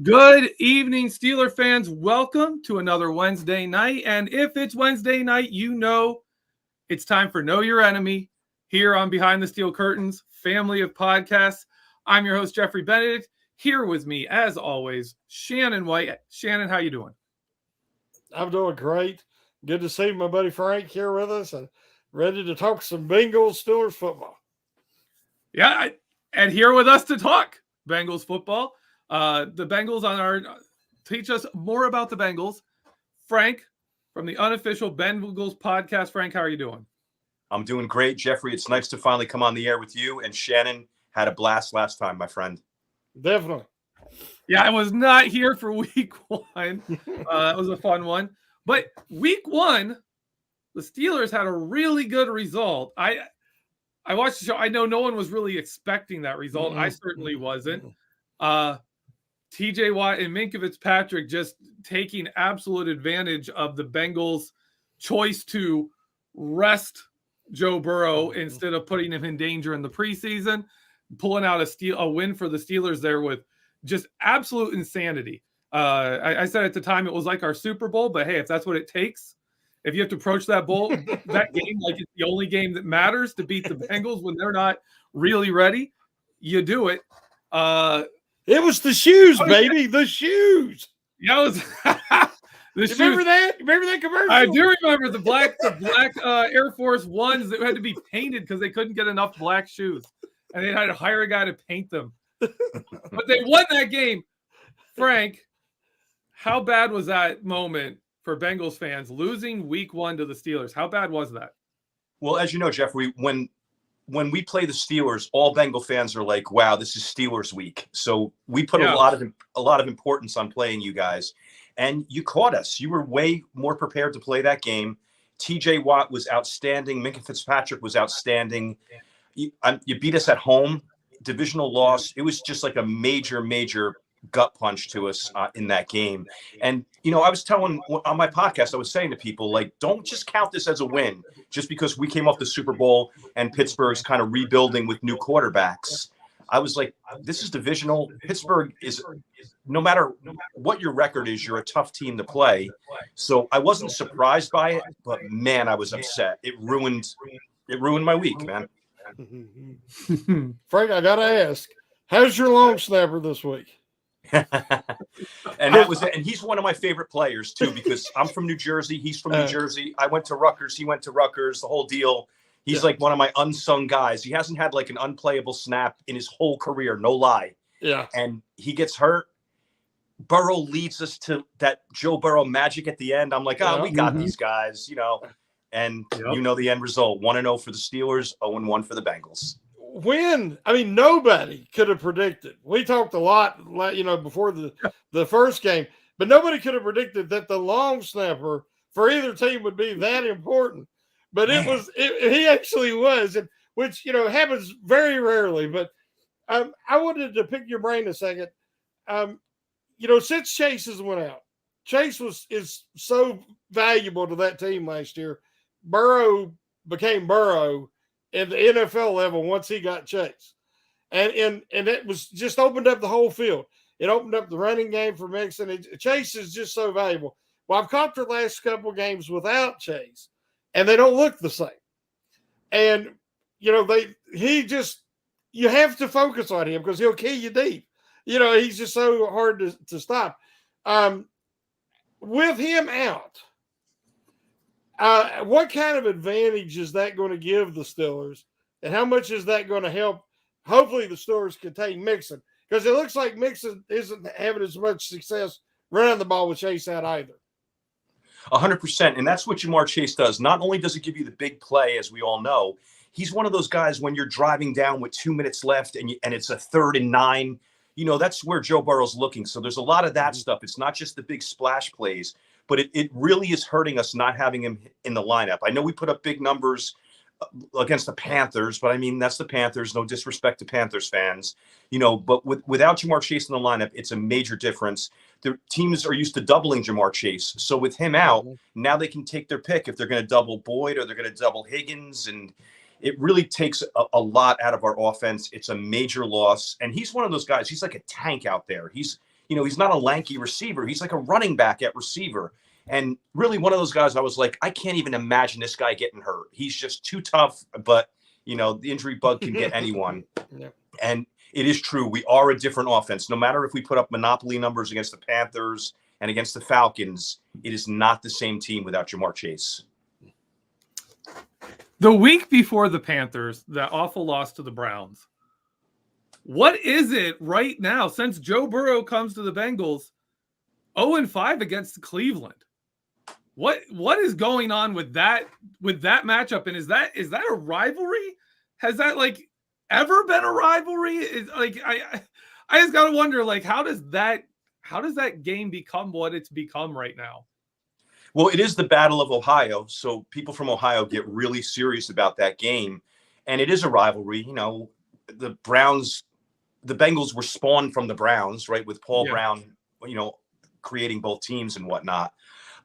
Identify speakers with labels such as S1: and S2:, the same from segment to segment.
S1: Good evening, Steeler fans. Welcome to another Wednesday night. And if it's Wednesday night, you know it's time for Know Your Enemy here on Behind the Steel Curtains, family of podcasts. I'm your host, Geoffrey Benedict. Here with me, as always, Shannon White. Shannon, how you doing?
S2: I'm doing great. Good to see my buddy Frank here with us and ready to talk some Bengals Steelers football.
S1: Yeah, and here with us to talk Bengals football. The Bengals teach us more about the Bengals. Frank from the Unofficial Bengals Podcast. Frank, how are you doing?
S3: I'm doing great, Geoffrey. It's nice to finally come on the air with you. And Shannon had a blast last time, my friend.
S2: Definitely.
S1: Yeah, I was not here for week one. It was a fun one. But week one, the Steelers had a really good result. I watched the show. I know no one was really expecting that result. I certainly wasn't. TJ Watt and Minka Fitzpatrick just taking absolute advantage of the Bengals' choice to rest Joe Burrow instead of putting him in danger in the preseason, pulling out a win for the Steelers there with just absolute insanity. I said at the time it was like our Super Bowl, but hey, if that's what it takes, if you have to approach that game like it's the only game that matters to beat the Bengals when they're not really ready, you do it.
S2: It was the shoes, baby. The shoes.
S1: Yeah, it was the shoes.
S2: Remember that? Remember that commercial?
S1: I do remember the black Air Force Ones that had to be painted because they couldn't get enough black shoes, and they had to hire a guy to paint them. But they won that game. Frank, how bad was that moment for Bengals fans losing week one to the Steelers? How bad was that?
S3: Well, as you know, Geoffrey, when we play the Steelers, all Bengal fans are like, "Wow, this is Steelers week." So we put a lot of importance on playing you guys, and you caught us. You were way more prepared to play that game. TJ Watt was outstanding. Minka Fitzpatrick was outstanding. You beat us at home. Divisional loss. It was just like a major gut punch to us in that game. And, I was telling on my podcast, I was saying to people, like, don't just count this as a win just because we came off the Super Bowl and Pittsburgh's kind of rebuilding with new quarterbacks. I was like, this is divisional. Pittsburgh is, no matter what your record is, you're a tough team to play. So I wasn't surprised by it, but man, I was upset. It ruined my week, man.
S2: Frank, I gotta ask, how's your long snapper this week?
S3: And that was it. And he's one of my favorite players too, because I'm from New Jersey. He's from New Jersey. I went to Rutgers. He went to Rutgers. The whole deal. He's like one of my unsung guys. He hasn't had like an unplayable snap in his whole career. No lie. Yeah. And he gets hurt. Burrow leads us to that Joe Burrow magic at the end. I'm like, we got these guys, and the end result, 1-0 for the Steelers, 0-1 for the Bengals.
S2: Nobody could have predicted. We talked a lot, before the first game, but nobody could have predicted that the long snapper for either team would be that important. But he actually was, which happens very rarely. But I wanted to pick your brain a second. Since Chase has went out, Chase is so valuable to that team last year. Burrow became Burrow at the NFL level once he got Chase. And it was just opened up the whole field. It opened up the running game for Mixon. Chase is just so valuable. Well, I've caught the last couple of games without Chase, and they don't look the same. And, you have to focus on him because he'll kill you deep. He's just so hard to stop. With him out, what kind of advantage is that going to give the Steelers, and how much is that going to help? Hopefully, the Steelers contain Mixon, because it looks like Mixon isn't having as much success running the ball with Chase out either.
S3: 100%, and that's what Jamar Chase does. Not only does it give you the big play, as we all know, he's one of those guys when you're driving down with 2 minutes left and it's a 3rd and 9. That's where Joe Burrow's looking. So there's a lot of that stuff. It's not just the big splash plays, but it really is hurting us not having him in the lineup. I know we put up big numbers against the Panthers, but that's the Panthers. No disrespect to Panthers fans, but without Jamar Chase in the lineup, it's a major difference. The teams are used to doubling Jamar Chase. So with him out, now they can take their pick if they're going to double Boyd or they're going to double Higgins. And it really takes a lot out of our offense. It's a major loss. And he's one of those guys. He's like a tank out there. He's he's not a lanky receiver. He's like a running back at receiver. And really one of those guys I was like, I can't even imagine this guy getting hurt. He's just too tough, but the injury bug can get anyone.
S2: Yeah.
S3: And it is true. We are a different offense. No matter if we put up monopoly numbers against the Panthers and against the Falcons, it is not the same team without Jamar Chase.
S1: The week before the Panthers, that awful loss to the Browns. What is it right now since Joe Burrow comes to the Bengals? 0-5 against Cleveland. What is going on with that matchup? And is that a rivalry? Has that ever been a rivalry? Is I just gotta wonder, how does that game become what it's become right now?
S3: Well, it is the Battle of Ohio, so people from Ohio get really serious about that game, and it is a rivalry. The Bengals were spawned from the Browns, right, with Paul Brown, creating both teams and whatnot.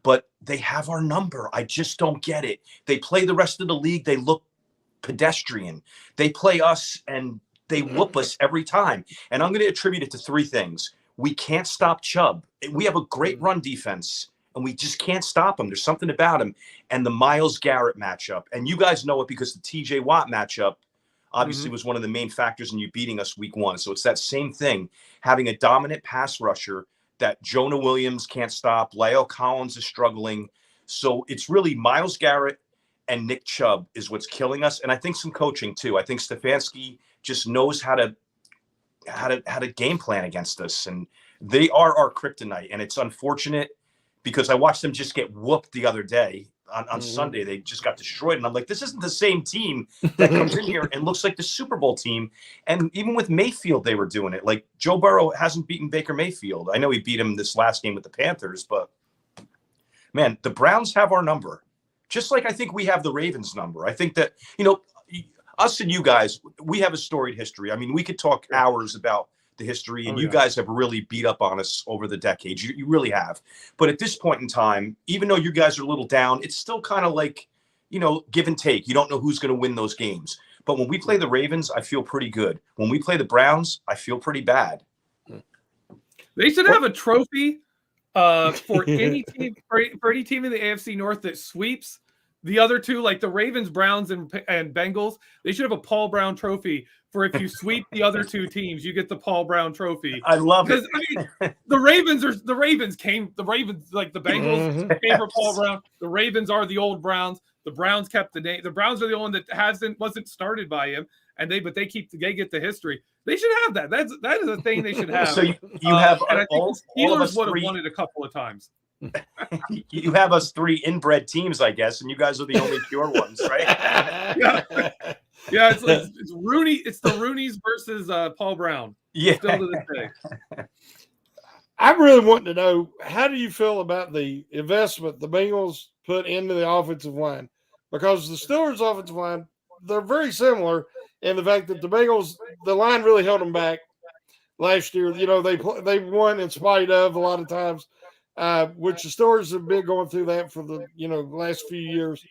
S3: But they have our number. I just don't get it. They play the rest of the league. They look pedestrian. They play us and they whoop us every time. And I'm going to attribute it to three things. We can't stop Chubb. We have a great run defense, and we just can't stop him. There's something about him. And the Myles Garrett matchup. And you guys know it because the TJ Watt matchup obviously was one of the main factors in you beating us week 1. So it's that same thing, having a dominant pass rusher that Jonah Williams can't stop. La'el Collins is struggling. So it's really Myles Garrett and Nick Chubb is what's killing us. And I think some coaching too. I think Stefanski just knows how to game plan against us. And they are our kryptonite. And it's unfortunate because I watched them just get whooped the other day. On Sunday, they just got destroyed. And I'm like, this isn't the same team that comes in here and looks like the Super Bowl team. And even with Mayfield, they were doing it. Like, Joe Burrow hasn't beaten Baker Mayfield. I know he beat him this last game with the Panthers, but, man, the Browns have our number. Just like I think we have the Ravens number. I think that, us and you guys, we have a storied history. I mean, we could talk hours about the history, and you guys have really beat up on us over the decades. You really have. But at this point in time, even though you guys are a little down, it's still kind of like, give and take. You don't know who's going to win those games. But when we play the Ravens, I feel pretty good. When we play the Browns, I feel pretty bad.
S1: They should have a trophy for any team for any team in the AFC North that sweeps the other two, like the Ravens, Browns, and Bengals. They should have a Paul Brown trophy for if you sweep the other two teams, you get the Paul Brown trophy.
S3: I love it.
S1: The Ravens, like the Bengals came for Paul Brown. The Ravens are the old Browns. The Browns kept the name. The Browns are the one that wasn't started by him, and they get the history. They should have that. That is a thing they should have.
S3: So you have
S1: and I think
S3: all
S1: the
S3: of
S1: Steelers
S3: us
S1: would have
S3: three.
S1: won it a couple of times.
S3: You have us three inbred teams, I guess, and you guys are the only pure ones, right?
S1: Yeah, it's Rooney. It's the Rooneys versus Paul Brown.
S3: Yeah.
S1: Still to this day.
S2: I really want to know, how do you feel about the investment the Bengals put into the offensive line? Because the Steelers' offensive line, they're very similar in the fact that the Bengals, the line really held them back last year. They won in spite of a lot of times, which the Steelers have been going through that for the last few years.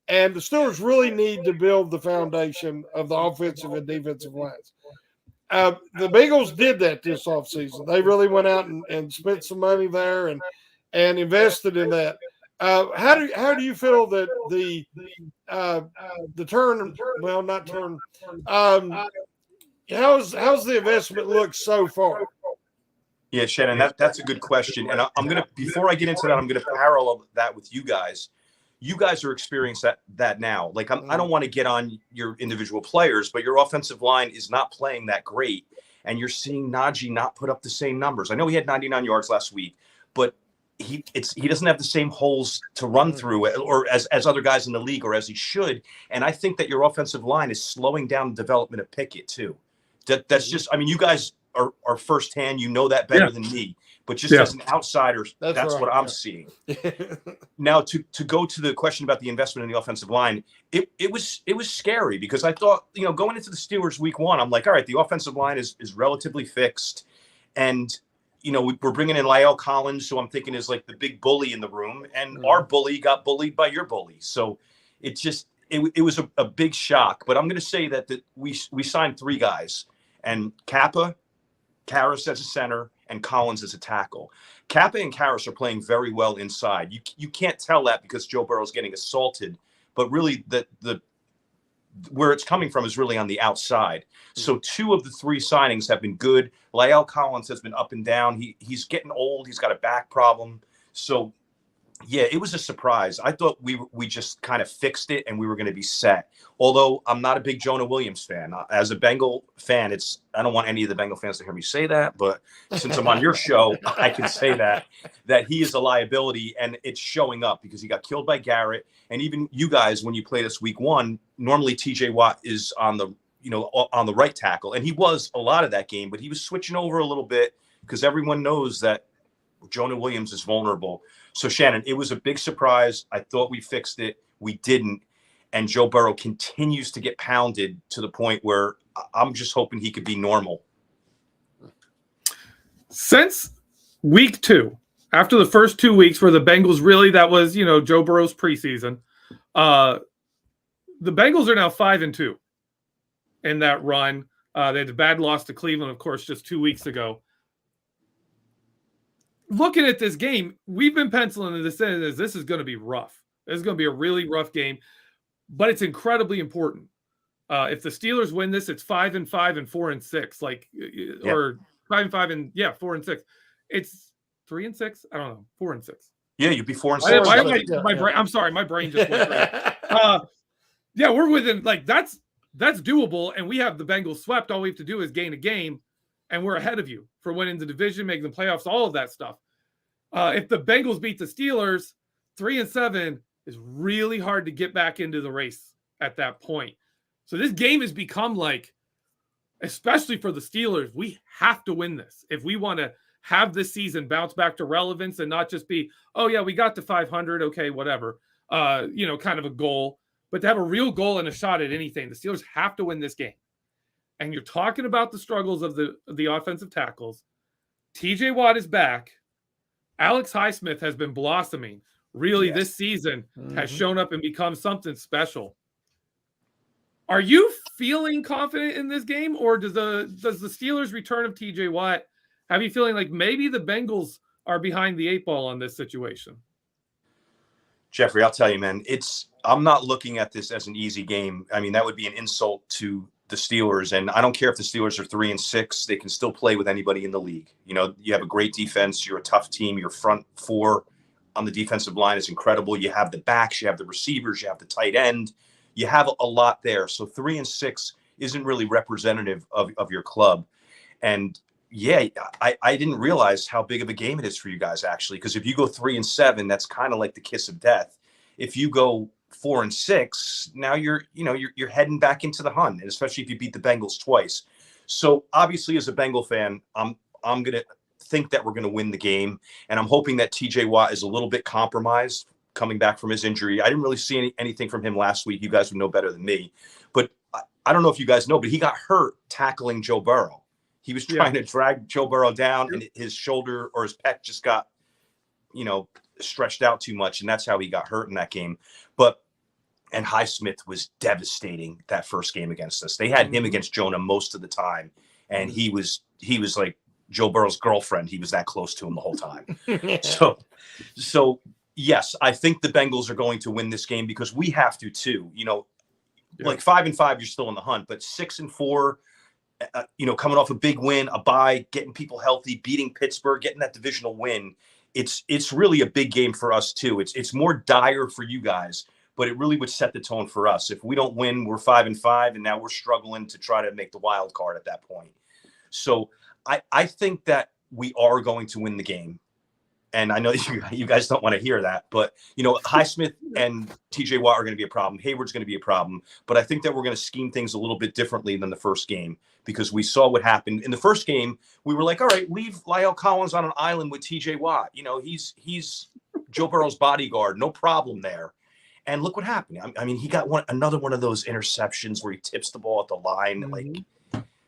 S2: And the Steelers really need to build the foundation of the offensive and defensive lines. The Bengals did that this offseason. They really went out and spent some money there and invested in that. How do you feel that the turn? Well, not turn. How's the investment look so far?
S3: Yeah, Shannon, that's a good question. And I'm gonna, before I get into that, I'm gonna parallel that with you guys. You guys are experiencing that now. Like, I don't want to get on your individual players, but your offensive line is not playing that great, and you're seeing Najee not put up the same numbers. I know he had 99 yards last week, but he doesn't have the same holes to run through, or as other guys in the league, or as he should. And I think that your offensive line is slowing down the development of Pickett too. That's just, I mean, you guys are firsthand. You know that better than me. But just as an outsider, that's what I'm seeing. Now, to go to the question about the investment in the offensive line, it was scary because I thought, going into the Steelers week 1, I'm like, all right, the offensive line is relatively fixed. And, we're bringing in La'el Collins, who I'm thinking is like the big bully in the room. And our bully got bullied by your bully. So it was a big shock. But I'm going to say that we signed 3 guys. And Kappa, Karras as a center, and Collins as a tackle. Kappa and Karras are playing very well inside. You can't tell that because Joe Burrow's getting assaulted, but really the where it's coming from is really on the outside. So 2 of the 3 signings have been good. La'el Collins has been up and down. He's getting old. He's got a back problem. So yeah, it was a surprise. I thought we just kind of fixed it and we were going to be set. Although I'm not a big Jonah Williams fan. As a Bengal fan, I don't want any of the Bengal fans to hear me say that, but since I'm on your show, I can say that he is a liability, and it's showing up because he got killed by Garrett. And even you guys, when you played us week 1, normally TJ Watt is on the right tackle, and he was a lot of that game, but he was switching over a little bit because everyone knows that Jonah Williams is vulnerable. So, Shannon, it was a big surprise. I thought we fixed it. We didn't. And Joe Burrow continues to get pounded to the point where I'm just hoping he could be normal.
S1: Since week 2, after the first 2 weeks where the Bengals really, that was, Joe Burrow's preseason, the Bengals are now 5-2 in that run. They had a bad loss to Cleveland, of course, just 2 weeks ago. Looking at this game, we've been penciling this in as this is going to be rough. This is going to be a really rough game, but it's incredibly important. If the Steelers win this, it's 5-5 and 4-6, or 5-5 and 4-6. It's 3-6. I don't know, 4-6.
S3: Yeah, you'd be 4-6.
S1: I'm sorry, my brain just went crazy. Yeah, we're within that's doable, and we have the Bengals swept. All we have to do is gain a game, and we're ahead of you for winning the division, making the playoffs, all of that stuff. If the Bengals beat the Steelers, 3-7 is really hard to get back into the race at that point. So this game has become especially for the Steelers, we have to win this if we want to have this season bounce back to relevance and not just be, oh yeah, we got to 500, okay, whatever, kind of a goal, but to have a real goal and a shot at anything. The Steelers have to win this game. And you're talking about the struggles of the offensive tackles. TJ Watt is back. Alex Highsmith has been blossoming. Really, this season has shown up and become something special. Are you feeling confident in this game, or does the Steelers' return of TJ Watt have you feeling like maybe the Bengals are behind the 8 ball on this situation?
S3: Geoffrey, I'll tell you, man, I'm not looking at this as an easy game. I mean, that would be an insult to the Steelers, and I don't care if the Steelers are 3-6, they can still play with anybody in the league. You have a great defense, you're a tough team, your front 4 on the defensive line is incredible. You have the backs, you have the receivers, you have the tight end, you have a lot there. So 3-6 isn't really representative of your club. And yeah, I didn't realize how big of a game it is for you guys, actually, because if you go 3-7, that's kind of like the kiss of death. If you go 4-6, now you're heading back into the hunt, and especially if you beat the Bengals twice. So obviously, as a Bengal fan, I'm gonna think that we're gonna win the game, and I'm hoping that TJ Watt is a little bit compromised coming back from his injury. I didn't really see anything from him last week. You guys would know better than me, but I don't know if you guys know, but he got hurt tackling Joe Burrow. He was trying to drag Joe Burrow down, and his shoulder or his pec just got, stretched out too much, and that's how he got hurt in that game. And Highsmith was devastating that first game against us. They had him against Jonah most of the time, and he was like Joe Burrow's girlfriend. He was that close to him the whole time. So yes, I think the Bengals are going to win this game because we have to too. 5-5, you're still in the hunt, but 6-4. Coming off a big win, a bye, getting people healthy, beating Pittsburgh, getting that divisional win. It's really a big game for us too. It's more dire for you guys, but it really would set the tone for us. If we don't win, we're 5-5, and now we're struggling to try to make the wild card at that point. So I think that we are going to win the game. And I know you guys don't want to hear that, but Highsmith and TJ Watt are going to be a problem. Hayward's going to be a problem, but I think that we're going to scheme things a little bit differently than the first game because we saw what happened in the first game. We were like, all right, leave La'el Collins on an island with TJ Watt. He's Joe Burrow's bodyguard, no problem there. And look what happened. I mean, he got another one of those interceptions where he tips the ball at the line,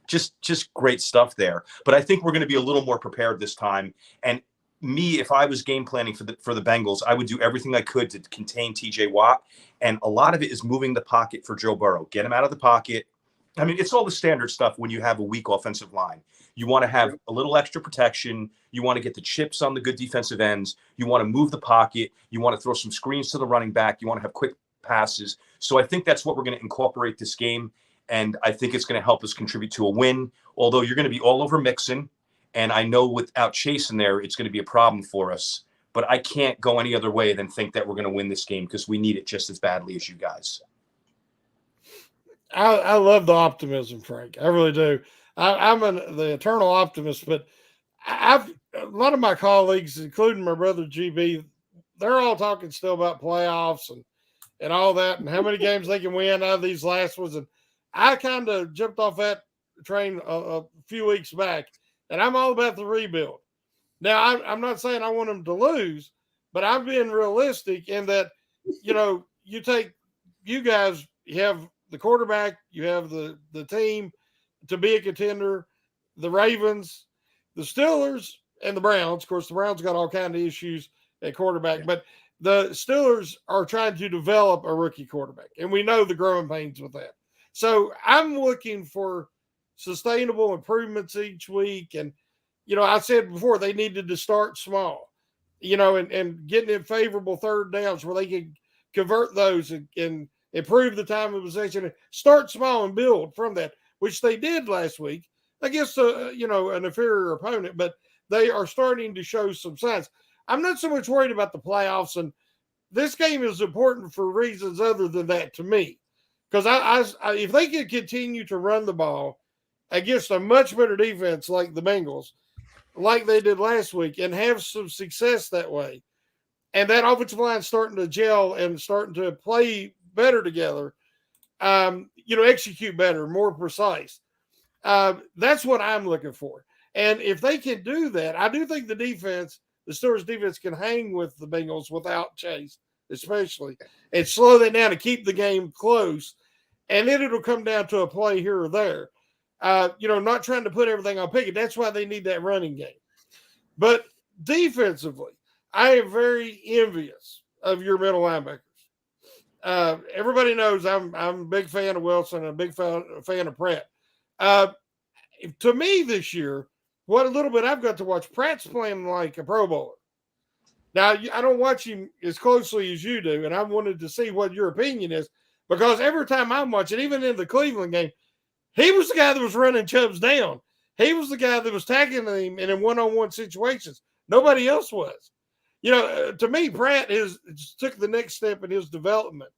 S3: just great stuff there. But I think we're going to be a little more prepared this time. And me, if I was game planning for the Bengals, I would do everything I could to contain TJ Watt. And a lot of it is moving the pocket for Joe Burrow. Get him out of the pocket I mean, it's all the standard stuff when you have a weak offensive line. You want to have a little extra protection. You want to get the chips on the good defensive ends. You want to move the pocket. You want to throw some screens to the running back. You want to have quick passes. So I think that's what we're going to incorporate this game. And I think it's going to help us contribute to a win, although you're going to be all over Mixon. And I know without Chase in there, it's going to be a problem for us. But I can't go any other way than think that we're going to win this game because we need it just as badly as you guys.
S2: I love the optimism, Frank. I really do. I'm the eternal optimist, but a lot of my colleagues, including my brother GB, they're all talking still about playoffs and all that and how many games they can win out of these last ones. And I kind of jumped off that train a few weeks back, and I'm all about the rebuild. Now, I'm not saying I want them to lose, but I'm being realistic in that, you guys, you have the quarterback, you have the team to be a contender, the Ravens, the Steelers, and the Browns. Of course, the Browns got all kinds of issues at quarterback, but the Steelers are trying to develop a rookie quarterback, and we know the growing pains with that. So I'm looking for sustainable improvements each week. And, I said before, they needed to start small, and getting in favorable third downs where they can convert those and improve the time of possession, start small and build from that, which they did last week against an inferior opponent, but they are starting to show some signs. I'm not so much worried about the playoffs, and this game is important for reasons other than that to me, because I if they can continue to run the ball against a much better defense like the Bengals, like they did last week, and have some success that way, and that offensive line starting to gel and starting to play better together, execute better, more precise. That's what I'm looking for. And if they can do that, I do think the Steelers defense can hang with the Bengals without Chase, especially, and slow that down to keep the game close. And then it'll come down to a play here or there. Not trying to put everything on Pickett. That's why they need that running game. But defensively, I am very envious of your middle linebackers. Everybody knows I'm a big fan of Wilson and a big fan of Pratt. To me this year, what a little bit I've got to watch, Pratt's playing like a Pro Bowler. Now, I don't watch him as closely as you do, and I wanted to see what your opinion is, because every time I'm watching, even in the Cleveland game, he was the guy that was running Chubbs down. He was the guy that was tackling him in one-on-one situations. Nobody else was. To me, Pratt took the next step in his development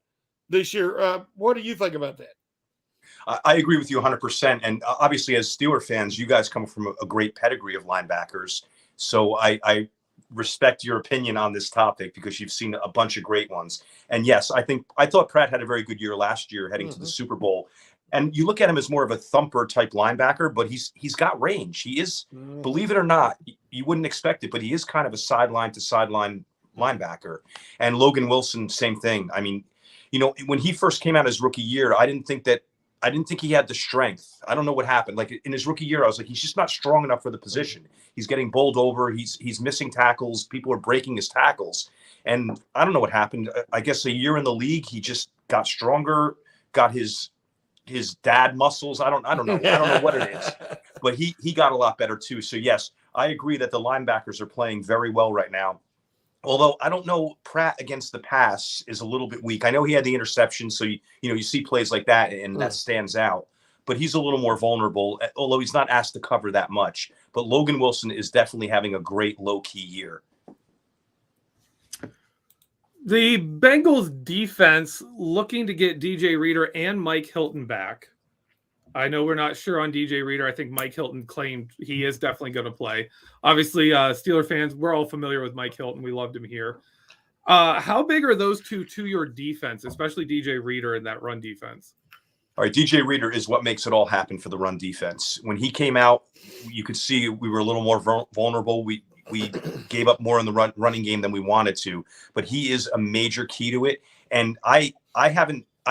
S2: this year. What do you think about that?
S3: I agree with you 100%. And obviously, as Steeler fans, you guys come from a great pedigree of linebackers. So I respect your opinion on this topic because you've seen a bunch of great ones. And yes, I thought Pratt had a very good year last year heading to the Super Bowl. And you look at him as more of a thumper type linebacker, but he's got range. He is, believe it or not, you wouldn't expect it, but he is kind of a sideline to sideline linebacker. And Logan Wilson, same thing. I mean, when he first came out his rookie year, I didn't think he had the strength. I don't know what happened. Like in his rookie year, I was like, he's just not strong enough for the position. He's getting bowled over. He's missing tackles. People are breaking his tackles. And I don't know what happened. I guess a year in the league, he just got stronger, got his dad muscles. I don't know. I don't know what it is, but he got a lot better too. So yes, I agree that the linebackers are playing very well right now. Although I don't know, Pratt against the pass is a little bit weak. I know he had the interception, so you see plays like that, and that stands out. But he's a little more vulnerable, although he's not asked to cover that much. But Logan Wilson is definitely having a great low-key year.
S1: The Bengals defense looking to get DJ Reader and Mike Hilton back. I know we're not sure on DJ Reader. I think Mike Hilton claimed he is definitely going to play. Obviously, Steeler fans, we're all familiar with Mike Hilton. We loved him here. How big are those two to your defense, especially DJ Reader in that run defense?
S3: All right, DJ Reader is what makes it all happen for the run defense. When he came out, you could see we were a little more vulnerable. We gave up more in the running game than we wanted to, but he is a major key to it. And I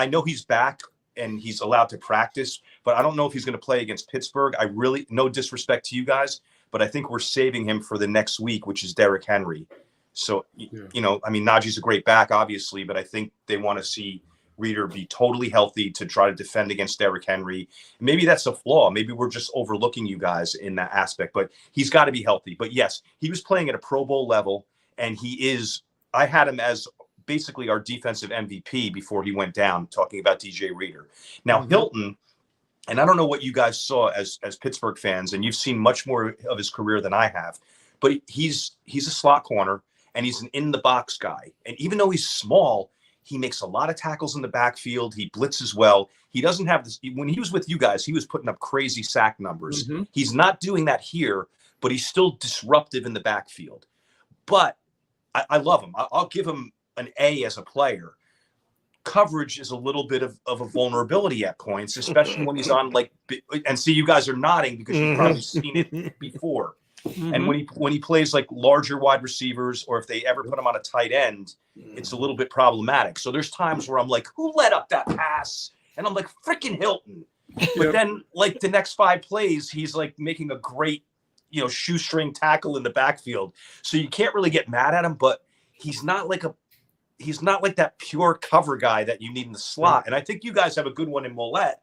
S3: know he's back and he's allowed to practice, but I don't know if he's going to play against Pittsburgh. I really, no disrespect to you guys, but I think we're saving him for the next week, which is Derrick Henry. So, I mean, Najee's a great back, obviously, but I think they want to see Reader be totally healthy to try to defend against Derrick Henry. Maybe that's a flaw. Maybe we're just overlooking you guys in that aspect, but he's got to be healthy. But yes, he was playing at a Pro Bowl level, and I had him as basically our defensive MVP before he went down, talking about DJ Reader. Now, Hilton, and I don't know what you guys saw as Pittsburgh fans, and you've seen much more of his career than I have, but he's a slot corner, and he's an in-the-box guy. And even though he's small, he makes a lot of tackles in the backfield. He blitzes well. He doesn't have this. When he was with you guys, he was putting up crazy sack numbers. He's not doing that here, but he's still disruptive in the backfield. But I love him. I'll give him an A as a player. Coverage is a little bit of a vulnerability at points, especially when he's on and see, you guys are nodding because you've probably seen it before. And when he plays like larger wide receivers, or if they ever put him on a tight end, it's a little bit problematic. So there's times where I'm like, who let up that pass? And I'm like, freaking Hilton. But then like the next 5 plays, he's like making a great, shoestring tackle in the backfield. So you can't really get mad at him, but he's not like that pure cover guy that you need in the slot. And I think you guys have a good one in Millette,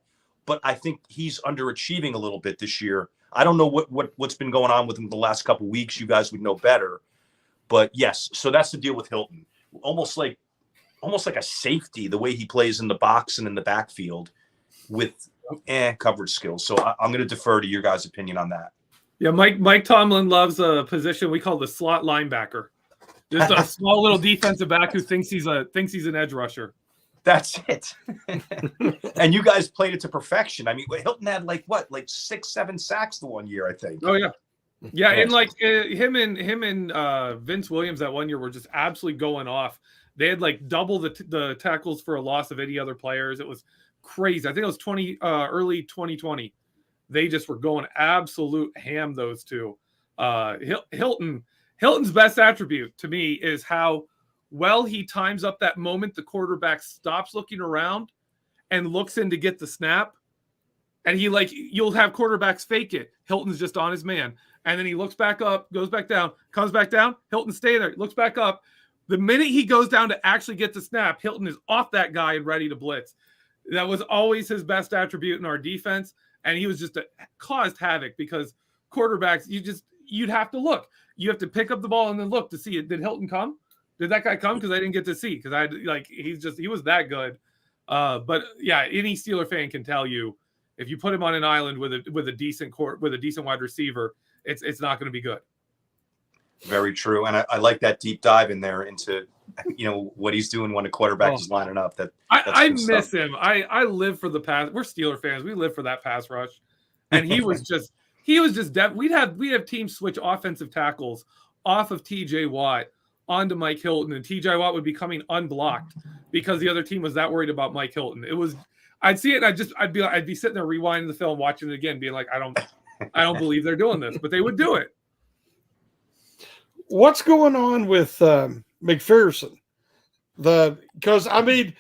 S3: but I think he's underachieving a little bit this year. I don't know what's been going on with him the last couple of weeks. You guys would know better. But yes, so that's the deal with Hilton. Almost like a safety, the way he plays in the box and in the backfield with coverage skills. So I'm going to defer to your guys' opinion on that.
S1: Yeah, Mike Tomlin loves a position we call the slot linebacker. Just a small little defensive back who thinks he's an edge rusher.
S3: That's it. And you guys played it to perfection. I mean, Hilton had like 6-7 sacks the one year, I think.
S1: Oh yeah. Yeah, and like him and Vince Williams that one year were just absolutely going off. They had like double the tackles for a loss of any other players. It was crazy. I think it was early 2020. They just were going absolute ham, those two. Hilton's best attribute to me is how well he times up that moment the quarterback stops looking around and looks in to get the snap. And you'll have quarterbacks fake it. Hilton's just on his man. And then he looks back up, goes back down, comes back down. Hilton stay there, looks back up. The minute he goes down to actually get the snap, Hilton is off that guy and ready to blitz. That was always his best attribute in our defense. And he was just caused havoc because quarterbacks, you'd have to look. You have to pick up the ball and then look to see it. Did Hilton come? Did that guy come? Because I didn't get to see. Because he was that good. But yeah, any Steeler fan can tell you if you put him on an island with a decent wide receiver, it's not going to be good.
S3: Very true, and I like that deep dive in there into what he's doing when a quarterback is lining up.
S1: I miss him. I live for the pass. We're Steeler fans. We live for that pass rush, and he was just we'd have teams switch offensive tackles off of TJ Watt onto Mike Hilton, and TJ Watt would be coming unblocked because the other team was that worried about Mike Hilton. I'd see it, and I'd be sitting there rewinding the film, watching it again, being like, I don't believe they're doing this, but they would do it.
S2: What's going on with McPherson? Because I mean,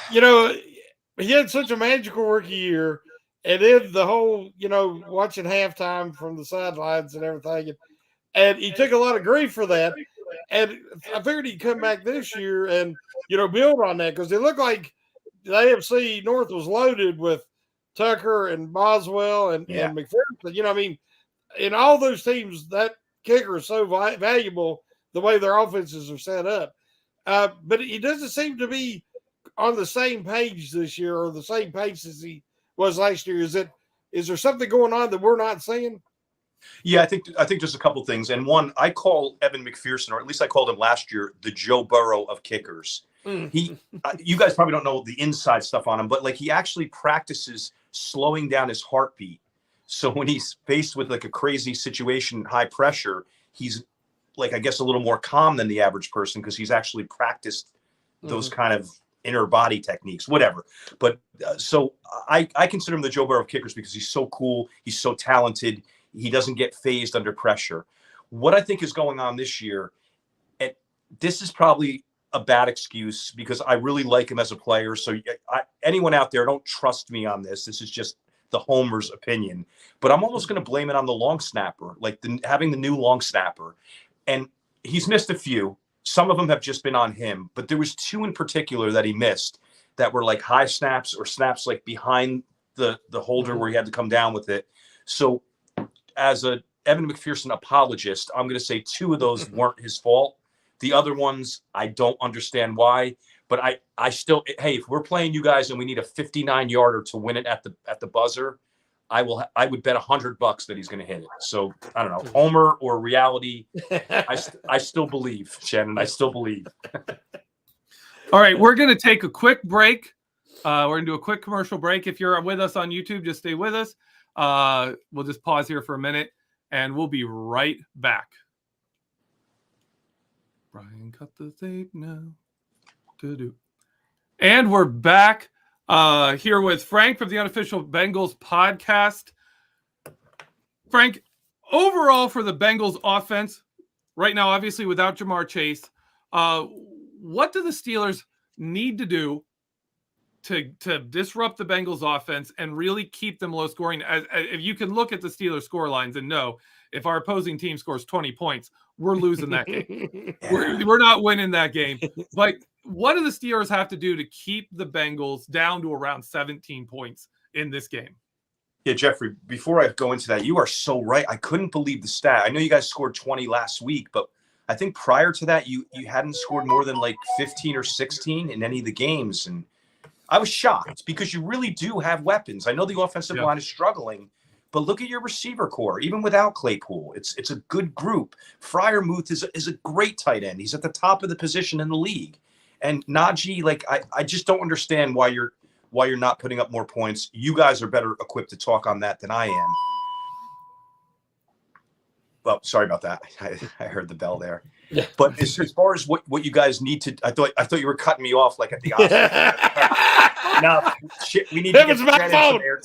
S2: he had such a magical rookie year, and then the whole, watching halftime from the sidelines and everything, and he took a lot of grief for that. And I figured he'd come back this year and build on that, because it looked like the AFC North was loaded with Tucker and Boswell and McPherson. I mean, in all those teams, that kicker is so valuable the way their offenses are set up. But he doesn't seem to be on the same page this year, or the same pace as he was last year. Is there something going on that we're not seeing?
S3: Yeah, I think there's a couple things. And one, I call Evan McPherson, or at least I called him last year, the Joe Burrow of kickers. You guys probably don't know the inside stuff on him, but he actually practices slowing down his heartbeat. So when he's faced with a crazy situation, high pressure, he's I guess a little more calm than the average person, because he's actually practiced those kind of inner body techniques, whatever. But so I consider him the Joe Burrow of kickers because he's so cool. He's so talented. He doesn't get phased under pressure. What I think is going on this year, and this is probably a bad excuse because I really like him as a player. So anyone out there, don't trust me on this. This is just the homer's opinion. But I'm almost going to blame it on the long snapper, having the new long snapper. And he's missed a few. Some of them have just been on him. But there was 2 in particular that he missed that were like high snaps or snaps like behind the holder where he had to come down with it. So as a Evan McPherson apologist, I'm going to say 2 of those weren't his fault. The other ones, I don't understand why, but I still, hey, if we're playing you guys and we need a 59-yarder to win it at the buzzer, I would bet $100 that he's going to hit it. So I don't know, Homer or reality. I still believe, Shannon. I still believe.
S1: All right, we're going to take a quick break. We're going to do a quick commercial break. If you're with us on YouTube, just stay with us. We'll just pause here for a minute, and we'll be right back. Brian, cut the tape now. And we're back here with Frank from the Unofficial Bengals Podcast. Frank, overall for the Bengals offense, right now, obviously without Jamar Chase, what do the Steelers need to do to disrupt the Bengals offense and really keep them low scoring? If you can look at the Steelers score lines and know if our opposing team scores 20 points, we're losing that game. We're not winning that game. But what do the Steelers have to do to keep the Bengals down to around 17 points in this game?
S3: Yeah, Geoffrey, before I go into that, you are so right. I couldn't believe the stat. I know you guys scored 20 last week, but I think prior to that, you hadn't scored more than like 15 or 16 in any of the games. And I was shocked because you really do have weapons. I know the offensive line is struggling, but look at your receiver core. Even without Claypool, it's a good group. Freiermuth is a great tight end. He's at the top of the position in the league. And Najee, like I just don't understand why you're not putting up more points. You guys are better equipped to talk on that than I am. Well, sorry about that. I heard the bell there. Yeah. But as far as what you guys need to, I thought you were cutting me off like at the Oscars. No, shit, we need to get the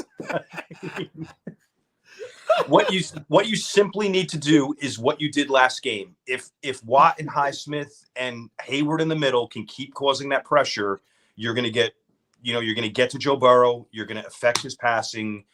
S3: What you simply need to do is what you did last game. If Watt and Highsmith and Hayward in the middle can keep causing that pressure, you're going to get to Joe Burrow. You're going to affect his passing.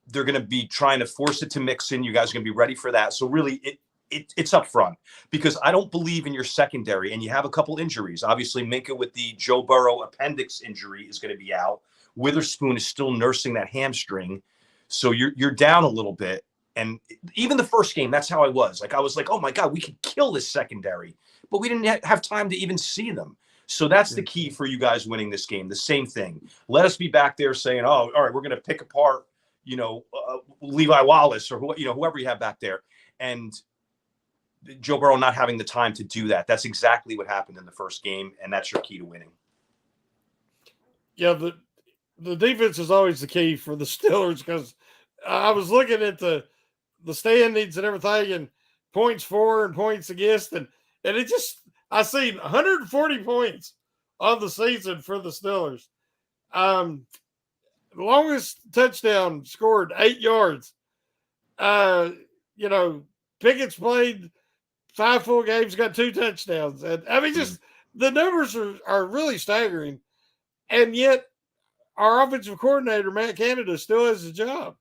S3: They're going to be trying to force it to Mixon. You guys are going to be ready for that. So really, it's up front because I don't believe in your secondary, and you have a couple injuries. Obviously, Minka with the Joe Burrow appendix injury is going to be out. Witherspoon is still nursing that hamstring. So you're down a little bit. And even the first game, that's how I was. I was like, oh, my God, we could kill this secondary. But we didn't have time to even see them. So that's the key for you guys winning this game. The same thing. Let us be back there saying, oh, all right, we're going to pick apart, Levi Wallace or whoever you have back there. And Joe Burrow not having the time to do that. That's exactly what happened in the first game. And that's your key to winning.
S2: Yeah, the defense is always the key for the Steelers because I was looking at the standings and everything and points for and points against. And it just, I seen 140 points on the season for the Steelers. The longest touchdown scored 8 yards. Pickett's played 5 full games, got 2 touchdowns. And I mean, just the numbers are really staggering. And yet our offensive coordinator, Matt Canada, still has a job.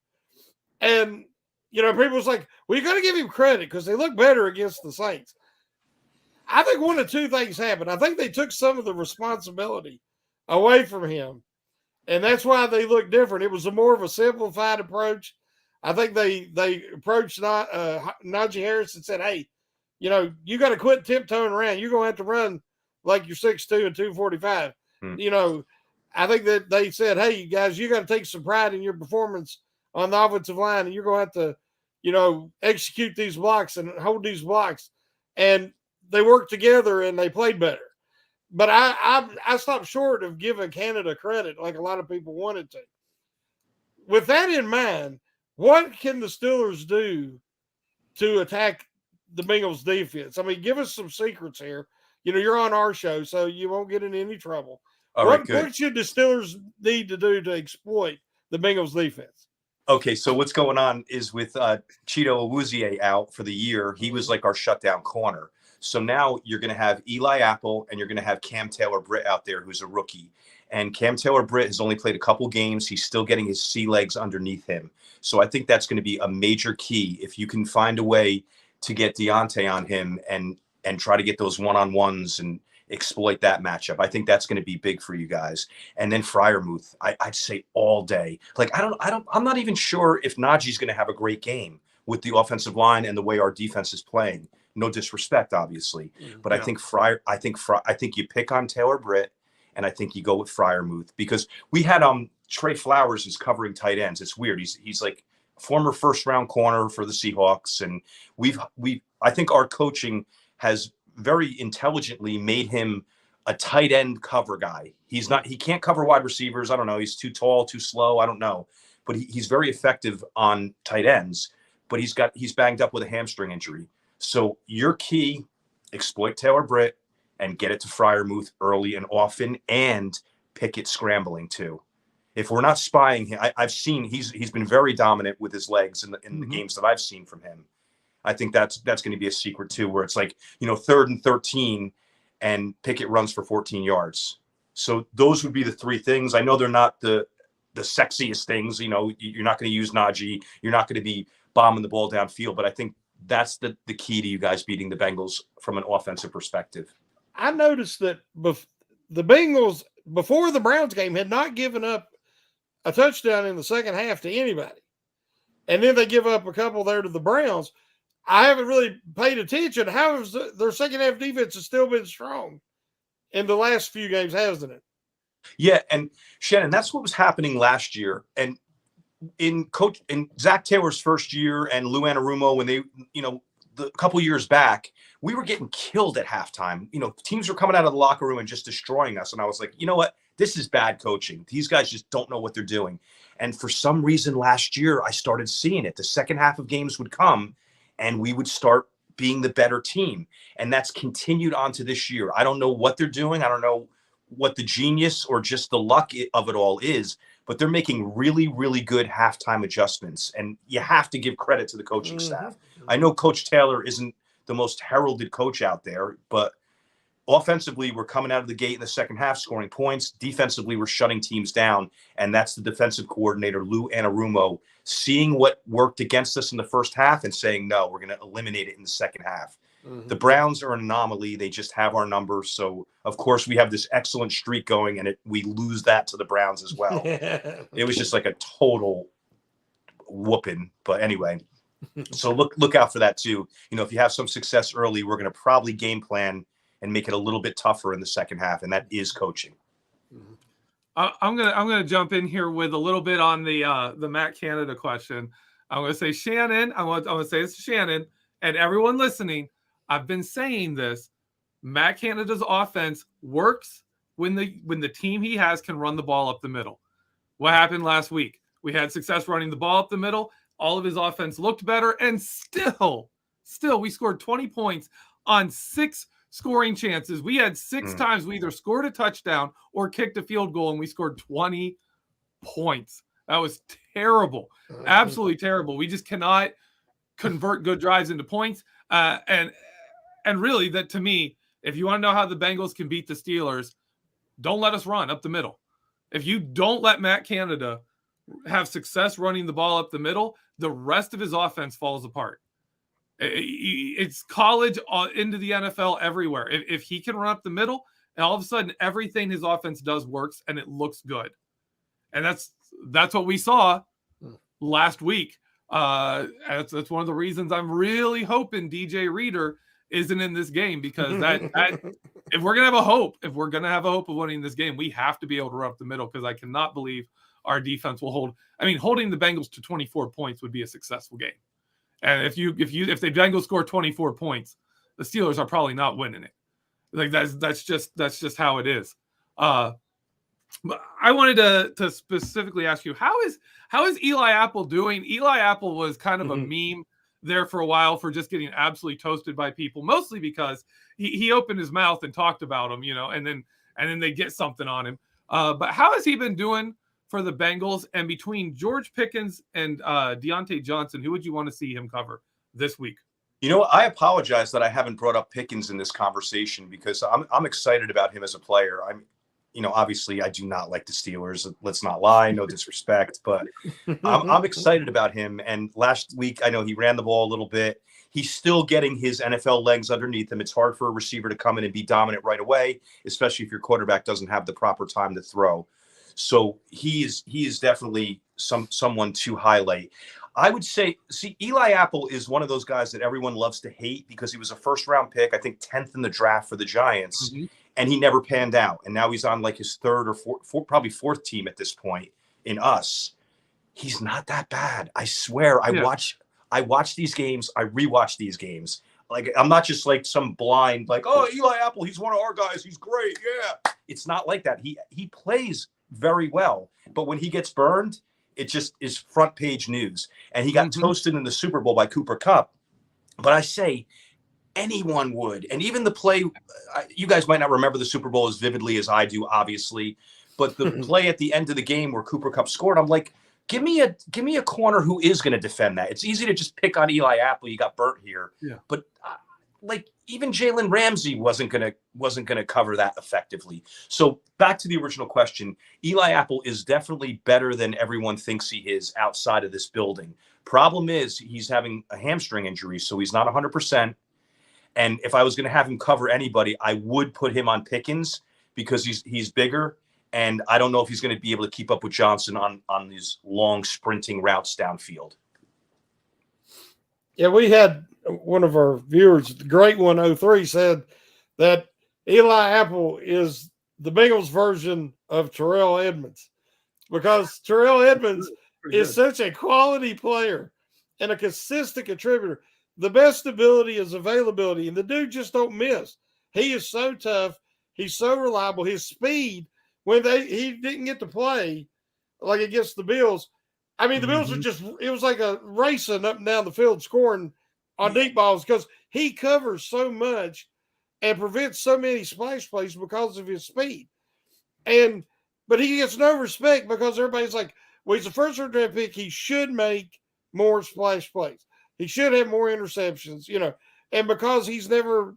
S2: And, people's like, well, you got to give him credit because they look better against the Saints. I think one of 2 things happened. I think they took some of the responsibility away from him, and that's why they look different. It was more of a simplified approach. I think they approached Najee Harris and said, hey, you got to quit tiptoeing around. You're going to have to run like you're 6'2" and 245. I think that they said, hey, guys, you got to take some pride in your performance on the offensive line, and you're going to have to, execute these blocks and hold these blocks. And they worked together and they played better. But I stopped short of giving Canada credit like a lot of people wanted to. With that in mind, what can the Steelers do to attack the Bengals defense? I mean, give us some secrets here. You're on our show, so you won't get in any trouble. What should the Steelers need to do to exploit the Bengals defense?
S3: Okay, so what's going on is with Cheeto Awuzie out for the year, he was like our shutdown corner. So now you're going to have Eli Apple and you're going to have Cam Taylor-Britt out there, who's a rookie. And Cam Taylor-Britt has only played a couple games. He's still getting his sea legs underneath him. So I think that's going to be a major key. If you can find a way to get Deontay on him and try to get those one-on-ones and exploit that matchup. I think that's going to be big for you guys. And then Freiermuth, I'd say all day. Like, I'm not even sure if Najee's going to have a great game with the offensive line and the way our defense is playing. No disrespect, obviously, but
S1: Yeah.
S3: I think you pick on Taylor Britt, and I think you go with Freiermuth, because we had Trey Flowers is covering tight ends. It's weird. He's like former first round corner for the Seahawks, and I think our coaching has very intelligently made him a tight end cover guy. He can't cover wide receivers. I don't know. He's too tall, too slow. I don't know, but he's very effective on tight ends. But he's banged up with a hamstring injury. So your key, exploit Taylor Britt and get it to Freiermuth early and often, and Pickett scrambling too. If we're not spying him, I've seen he's been very dominant with his legs in the games that I've seen from him. I think that's going to be a secret too, where it's like, 3rd and 13 and Pickett runs for 14 yards. So those would be the three things. I know they're not the sexiest things. You're not going to use Najee. You're not going to be bombing the ball downfield, but I think that's the key to you guys beating the Bengals from an offensive perspective.
S2: I noticed that the Bengals, before the Browns game, had not given up a touchdown in the second half to anybody. And then they give up a couple there to the Browns. I haven't really paid attention. How has their second half defense has still been strong in the last few games, hasn't it?
S3: Yeah, and Shannon, that's what was happening last year. And in Zach Taylor's first year and Lou Anarumo, when they, the couple years back, we were getting killed at halftime. Teams were coming out of the locker room and just destroying us. And I was like, you know what? This is bad coaching. These guys just don't know what they're doing. And for some reason last year, I started seeing it. The second half of games would come and we would start being the better team. And that's continued on to this year. I don't know what they're doing. I don't know what the genius or just the luck of it all is, but they're making really, really good halftime adjustments. And you have to give credit to the coaching staff. I know Coach Taylor isn't the most heralded coach out there, but offensively, we're coming out of the gate in the second half, scoring points. Defensively, we're shutting teams down. And that's the defensive coordinator, Lou Anarumo, seeing what worked against us in the first half and saying, no, we're going to eliminate it in the second half. The Browns are an anomaly. They just have our numbers. So, of course, we have this excellent streak going, and we lose that to the Browns as well. It was just like a total whooping. But anyway, so look out for that too. If you have some success early, we're going to probably game plan and make it a little bit tougher in the second half, and that is coaching.
S1: I'm gonna jump in here with a little bit on the Matt Canada question. I'm gonna say Shannon. I'm gonna say it's Shannon and everyone listening. I've been saying this. Matt Canada's offense works when the team he has can run the ball up the middle. What happened last week? We had success running the ball up the middle. All of his offense looked better, and still we scored 20 points on 6 scoring chances. We had 6 times we either scored a touchdown or kicked a field goal, and we scored 20 points. That was terrible. Absolutely terrible. We just cannot convert good drives into points. And really, that to me, if you want to know how the Bengals can beat the Steelers, don't let us run up the middle. If you don't let Matt Canada have success running the ball up the middle, the rest of his offense falls apart. It's college into the NFL everywhere. If he can run up the middle, and all of a sudden everything his offense does works and it looks good. And that's what we saw last week. That's one of the reasons I'm really hoping DJ Reader isn't in this game, because that if we're gonna have a hope of winning this game, we have to be able to run up the middle, because I cannot believe our defense will hold. I mean, holding the Bengals to 24 points would be a successful game. And if the Bengals score 24 points, the Steelers are probably not winning it. Like that's just how it is. But I wanted to specifically ask you, how is Eli Apple doing? Eli Apple was kind of a meme there for a while for just getting absolutely toasted by people, mostly because he opened his mouth and talked about him, and then they get something on him. But how has he been doing for the Bengals? And between George Pickens and Deontay Johnson, who would you want to see him cover this week?
S3: I apologize that I haven't brought up Pickens in this conversation, because I'm excited about him as a player. Obviously I do not like the Steelers. Let's not lie, no disrespect, but I'm excited about him. And last week, I know he ran the ball a little bit. he's still getting his NFL legs underneath him. It's hard for a receiver to come in and be dominant right away, especially if your quarterback doesn't have the proper time to throw. So he is definitely someone to highlight. I would say, see, Eli Apple is one of those guys that everyone loves to hate because he was a first-round pick, I think 10th in the draft for the Giants, and he never panned out. And now he's on like his third or probably fourth team at this point in us. He's not that bad. I swear. I watch these games. I rewatch these games. Like, I'm not just like some blind, like, oh, Eli Apple, he's one of our guys. He's great. Yeah. It's not like that. He plays very well, but when he gets burned, it just is front page news. And he got toasted in the Super Bowl by Cooper Kupp. But I say anyone would. And even the play, you guys might not remember the Super Bowl as vividly as I do, obviously. But the play at the end of the game where Cooper Kupp scored, I'm like, give me a corner who is going to defend that. It's easy to just pick on Eli Apple. You got burnt here. Yeah. But like even Jalen Ramsey wasn't gonna cover that effectively. So back to the original question, Eli Apple is definitely better than everyone thinks he is outside of this building. Problem is he's having a hamstring injury, so he's not 100%. And if I was going to have him cover anybody, I would put him on Pickens because he's bigger. And I don't know if he's going to be able to keep up with Johnson on these long sprinting routes downfield.
S2: Yeah, we had one of our viewers, the great one, 03, said that Eli Apple is the Bengals version of Terrell Edmonds because Terrell Edmonds is such a quality player and a consistent contributor. The best ability is availability, and the dude just don't miss. He is so tough. He's so reliable. His speed, when he didn't get to play like against the Bills, I mean, the Bills were it was like a racing up and down the field scoring on deep balls because he covers so much and prevents so many splash plays because of his speed. But he gets no respect because everybody's like, well, he's a first-round draft pick. He should make more splash plays. He should have more interceptions, and because he's never,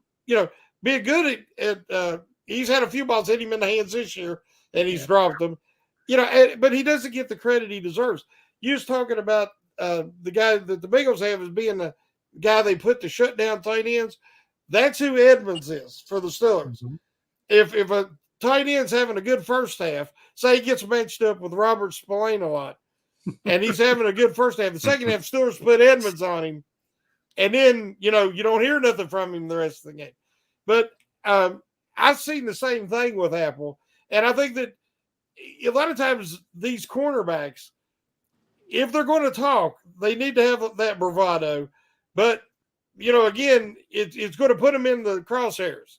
S2: been good at he's had a few balls hit him in the hands this year and he's dropped them, but he doesn't get the credit he deserves. You was talking about the guy that the Bengals have as being the guy they put to shut down tight ends. That's who Edmonds is for the Steelers. If a tight end's having a good first half, say he gets matched up with Robert Spillane a lot, and he's having a good first half, the second half, Steelers put Edmonds on him, and then, you don't hear nothing from him the rest of the game. But I've seen the same thing with Apple, and I think that a lot of times these cornerbacks, if they're going to talk, they need to have that bravado. But, again, it's going to put them in the crosshairs.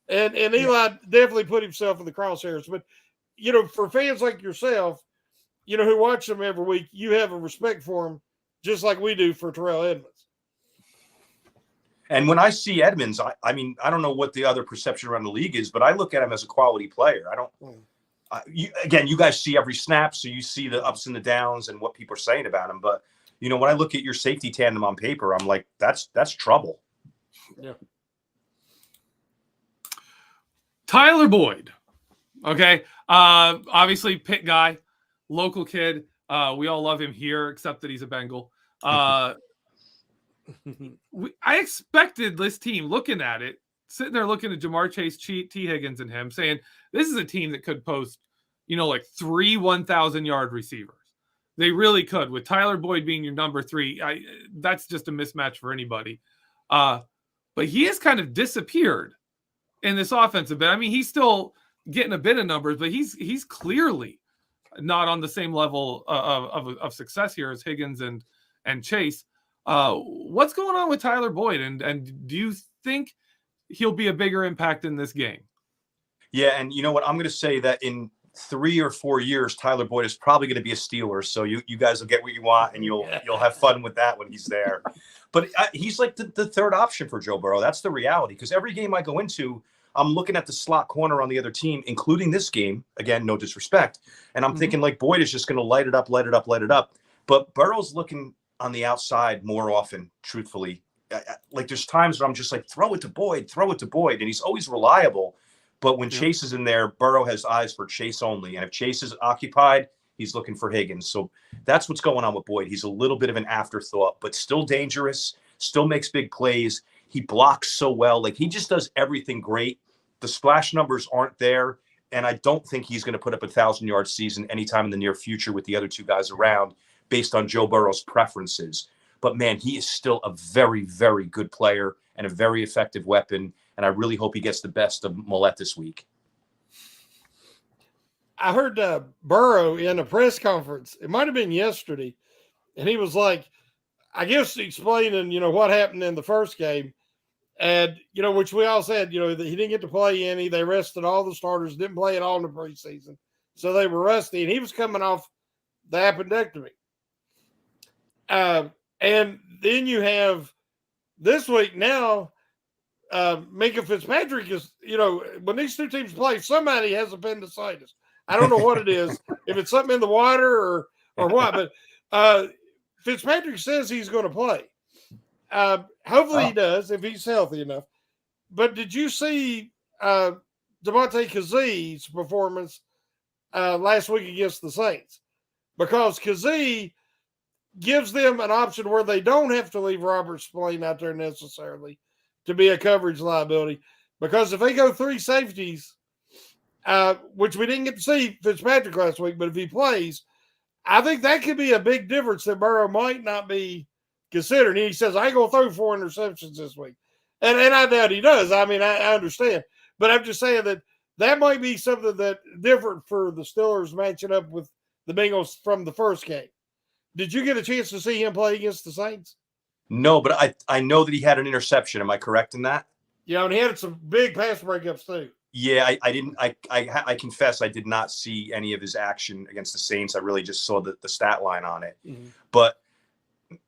S2: And Eli definitely put himself in the crosshairs. But, for fans like yourself, who watch them every week, you have a respect for them just like we do for Terrell Edmonds.
S3: And when I see Edmonds, I mean, I don't know what the other perception around the league is, but I look at him as a quality player. I don't you guys see every snap, so you see the ups and the downs and what people are saying about him. But, when I look at your safety tandem on paper, I'm like, that's trouble.
S2: Yeah.
S1: Tyler Boyd. Okay. Obviously, Pitt guy, local kid. We all love him here, except that he's a Bengal. I expected this team looking at it, sitting there looking at Jamar Chase, T. Higgins, and him, saying this is a team that could post, like 3 1,000-yard receivers. They really could, with Tyler Boyd being your number 3. That's just a mismatch for anybody. But he has kind of disappeared in this offensive bit. I mean, he's still getting a bit of numbers, but he's clearly not on the same level of success here as Higgins and Chase. What's going on with Tyler Boyd, and do you think he'll be a bigger impact in this game?
S3: Yeah, and you know what? I'm going to say that in 3 or 4 years, Tyler Boyd is probably going to be a Steeler. So you guys will get what you want, and you'll have fun with that when he's there. But he's like the third option for Joe Burrow. That's the reality, because every game I go into, I'm looking at the slot corner on the other team, including this game. Again, no disrespect. And I'm thinking like Boyd is just going to light it up. But Burrow's looking on the outside more often, truthfully. Like there's times where I'm just like, throw it to Boyd. And he's always reliable. But when Chase is in there, Burrow has eyes for Chase only. And if Chase is occupied, he's looking for Higgins. So that's what's going on with Boyd. He's a little bit of an afterthought, but still dangerous, still makes big plays. He blocks so well. Like, he just does everything great. The splash numbers aren't there, and I don't think he's going to put up a 1,000-yard season anytime in the near future with the other two guys around based on Joe Burrow's preferences. But, man, he is still a very, very good player and a very effective weapon, and I really hope he gets the best of Millette this week.
S2: I heard Burrow in a press conference. It might have been yesterday, and he was like, I guess explaining, what happened in the first game. And, which we all said, that he didn't get to play any. They rested all the starters, didn't play at all in the preseason. So they were rusty, and he was coming off the appendectomy. And then you have this week now, Minka Fitzpatrick is, when these two teams play, somebody has appendicitis. I don't know what it is, if it's something in the water or what, but Fitzpatrick says he's going to play. Hopefully he does if he's healthy enough. But did you see Devontae Kazee's performance last week against the Saints? Because Kazee gives them an option where they don't have to leave Robert Spillane out there necessarily to be a coverage liability. Because if they go three safeties, which we didn't get to see Fitzpatrick last week, but if he plays, I think that could be a big difference that Burrow might not be considered. And he says, I ain't going to throw 4 interceptions this week. And I doubt he does. I mean, I understand. But I'm just saying that might be something that different for the Steelers matching up with the Bengals from the first game. Did you get a chance to see him play against the Saints?
S3: No, but I know that he had an interception. Am I correct in that?
S2: Yeah, and he had some big pass breakups too.
S3: Yeah, I didn't. I confess I did not see any of his action against the Saints. I really just saw the stat line on it. Mm-hmm. But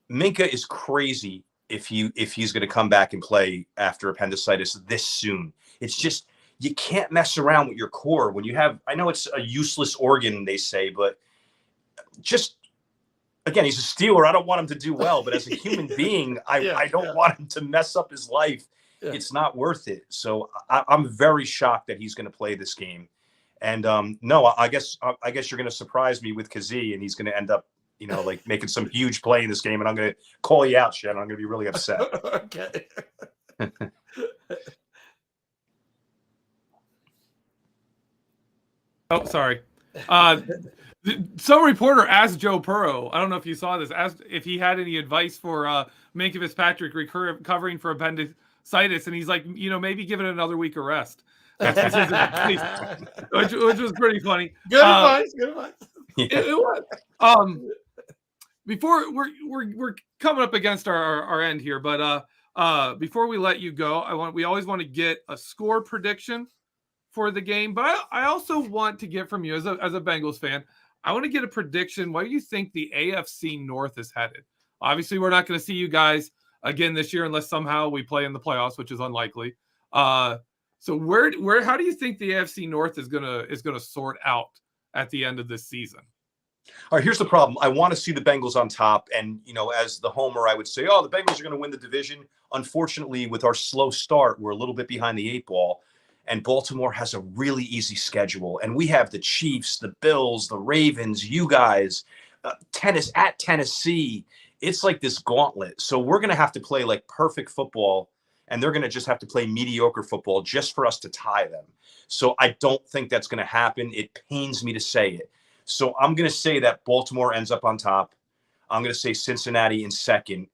S3: Minka is crazy if he's going to come back and play after appendicitis this soon. It's just, you can't mess around with your core when you have. I know it's a useless organ, they say, but just. Again, he's a Steeler. I don't want him to do well, but as a human being, I don't want him to mess up his life. Yeah. It's not worth it. So I'm very shocked that he's going to play this game. And no, I guess you're going to surprise me with Kazee, and he's going to end up, like making some huge play in this game. And I'm going to call you out, Shannon. I'm going to be really upset.
S2: Okay.
S1: Oh, sorry. Some reporter asked Joe Burrow, I don't know if you saw this, asked if he had any advice for Minka Fitzpatrick recovering for appendicitis, and he's like, maybe give it another week of rest. That's his advice, which was pretty funny.
S2: Good advice.
S1: It was. Before we're coming up against our end here, but before we let you go, we always want to get a score prediction for the game, but I also want to get from you as a Bengals fan. I want to get a prediction. Where do you think the AFC North is headed? Obviously, we're not going to see you guys again this year unless somehow we play in the playoffs, which is unlikely. So how do you think the AFC North is gonna sort out at the end of this season?
S3: All right, here's the problem. I want to see the Bengals on top, and as the homer, I would say, the Bengals are going to win the division. Unfortunately, with our slow start, we're a little bit behind the 8 ball. And Baltimore has a really easy schedule. And we have the Chiefs, the Bills, the Ravens, you guys, Tennessee. It's like this gauntlet. So we're going to have to play like perfect football, and they're going to just have to play mediocre football just for us to tie them. So I don't think that's going to happen. It pains me to say it. So I'm going to say that Baltimore ends up on top. I'm going to say Cincinnati in second.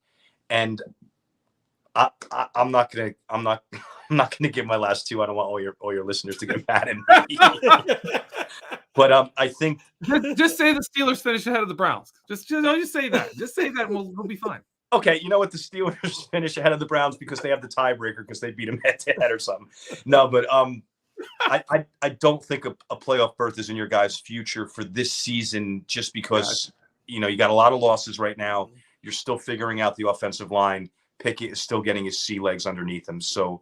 S3: And I'm not going to give my last two. I don't want all your listeners to get mad at me. But I think
S1: just say the Steelers finish ahead of the Browns. Just say that. Just say that, and we'll be fine.
S3: Okay, you know what? The Steelers finish ahead of the Browns because they have the tiebreaker because they beat them head-to-head or something. No, but I don't think a playoff berth is in your guys' future for this season just because you got a lot of losses right now. You're still figuring out the offensive line. Pickett is still getting his sea legs underneath him. So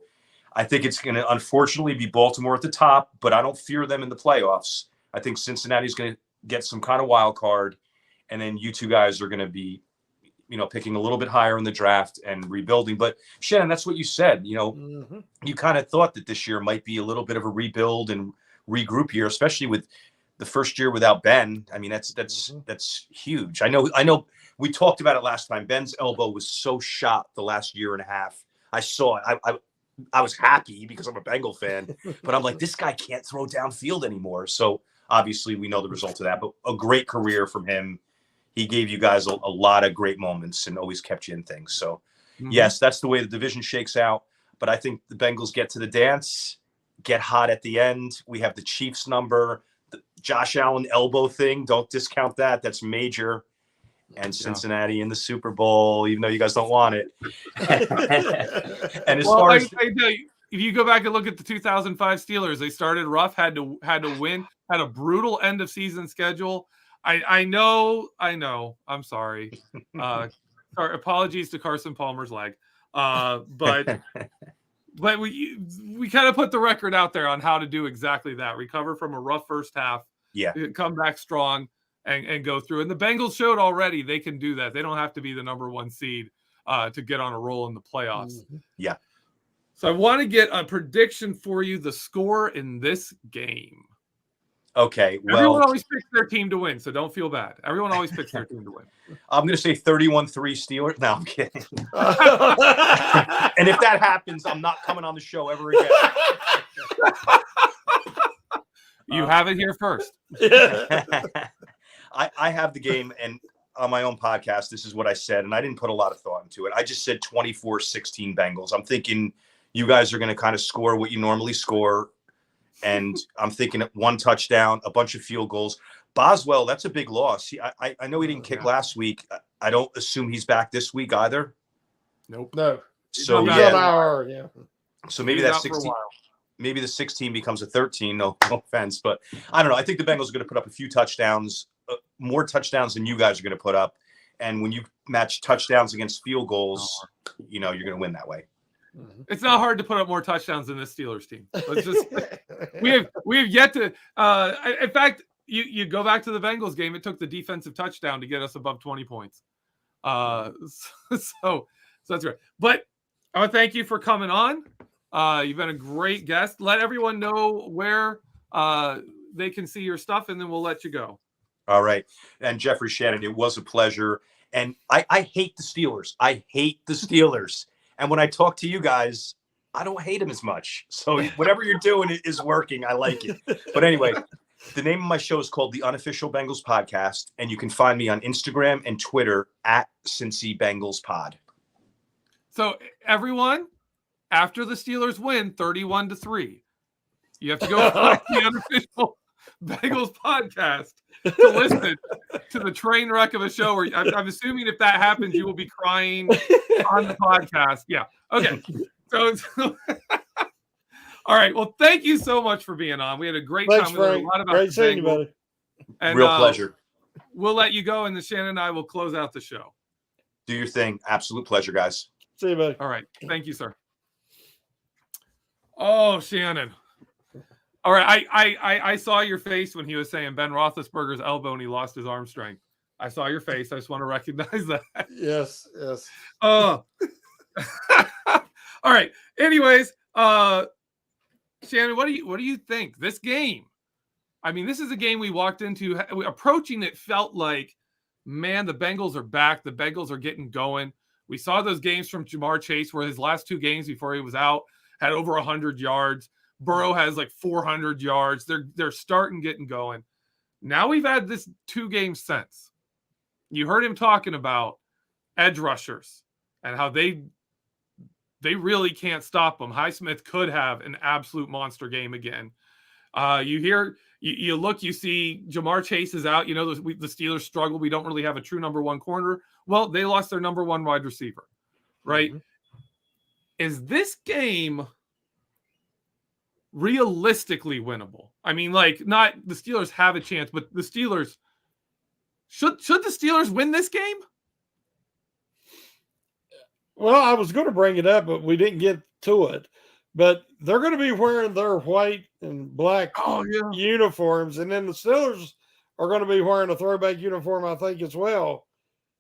S3: I think it's going to unfortunately be Baltimore at the top, but I don't fear them in the playoffs. I think Cincinnati's going to get some kind of wild card, and then you two guys are going to be, picking a little bit higher in the draft and rebuilding. But Shannon, that's what you said. You kind of thought that this year might be a little bit of a rebuild and regroup year, especially with the first year without Ben. I mean, that's huge. I know. We talked about it last time. Ben's elbow was so shot the last year and a half. I saw it. I was happy because I'm a Bengal fan, but I'm like, this guy can't throw downfield anymore. So obviously we know the result of that, but a great career from him. He gave you guys a lot of great moments and always kept you in things. So yes, that's the way the division shakes out. But I think the Bengals get to the dance, get hot at the end. We have the Chiefs number, the Josh Allen elbow thing. Don't discount that. That's major. And Cincinnati in the Super Bowl, even though you guys don't want it. And as far as
S1: I tell you, if you go back and look at the 2005 Steelers, they started rough, had to win, had a brutal end of season schedule. I know. I'm sorry. Apologies to Carson Palmer's leg. But we kind of put the record out there on how to do exactly that. Recover from a rough first half.
S3: Yeah.
S1: Come back strong. And go through. And the Bengals showed already they can do that. They don't have to be the number 1 seed to get on a roll in the playoffs.
S3: Yeah.
S1: So I want to get a prediction for you, the score in this game.
S3: Okay. Well,
S1: everyone always picks their team to win, so don't feel bad. Everyone always picks their team to win.
S3: I'm going to say 31-3 Steelers. No, I'm kidding. And if that happens, I'm not coming on the show ever again.
S1: You have it here first.
S3: I have the game, and on my own podcast, this is what I said, and I didn't put a lot of thought into it. I just said 24-16 Bengals. I'm thinking you guys are going to kind of score what you normally score, and I'm thinking 1 touchdown, a bunch of field goals. Boswell, that's a big loss. I know he didn't kick last week. I don't assume he's back this week either.
S1: Nope.
S2: No.
S3: So
S2: yeah.
S3: So maybe that 16. Maybe the 16 becomes a 13. No offense, but I don't know. I think the Bengals are going to put up a few touchdowns, more touchdowns than you guys are going to put up. And when you match touchdowns against field goals, you're going to win that way.
S1: It's not hard to put up more touchdowns than this Steelers team. Let's just we have yet to. In fact, you go back to the Bengals game. It took the defensive touchdown to get us above 20 points. So that's right. But I want to thank you for coming on. You've been a great guest. Let everyone know where they can see your stuff, and then we'll let you go.
S3: All right. And Geoffrey, Shannon, it was a pleasure. And I hate the Steelers. I hate the Steelers. And when I talk to you guys, I don't hate them as much. So whatever you're doing is working. I like it. But anyway, the name of my show is called the Unofficial Bengals Podcast, and you can find me on Instagram and Twitter at Cincy Bengals Pod.
S1: So everyone, after the Steelers win 31-3, you have to go find the Unofficial Bengals Podcast to listen to the train wreck of a show where I'm assuming if that happens, you will be crying on the podcast. Yeah. Okay. So all right. Well, thank you so much for being on. We had a great time. We learned a lot about
S2: great seeing you, buddy.
S1: And,
S3: real pleasure.
S1: We'll let you go, and then Shannon and I will close out the show.
S3: Do your thing. Absolute pleasure, guys.
S2: See you, buddy.
S1: All right. Thank you, sir. Oh, Shannon. All right. I saw your face when he was saying Ben Roethlisberger's elbow and he lost his arm strength. I saw your face. I just want to recognize that.
S2: Yes.
S1: Oh. All right. Anyways, Shannon, what do you think? This game, I mean, this is a game we walked into. Approaching it felt like, man, the Bengals are back. The Bengals are getting going. We saw those games from Jamar Chase where his last 2 games before he was out had over 100 yards. Burrow has like 400 yards. They're starting getting going. Now we've had this 2 games since. You heard him talking about edge rushers and how they really can't stop them. Highsmith could have an absolute monster game again. You look, you see Jamar Chase is out. You know, the Steelers struggle. We don't really have a true number 1 corner. Well, they lost their number 1 wide receiver, right? Mm-hmm. Is this game realistically winnable? I mean, like, not the Steelers have a chance, but the Steelers should the Steelers win this game?
S2: Well, I was going to bring it up, but we didn't get to it. But they're going to be wearing their white and black uniforms, and then the Steelers are going to be wearing a throwback uniform, I think, as well.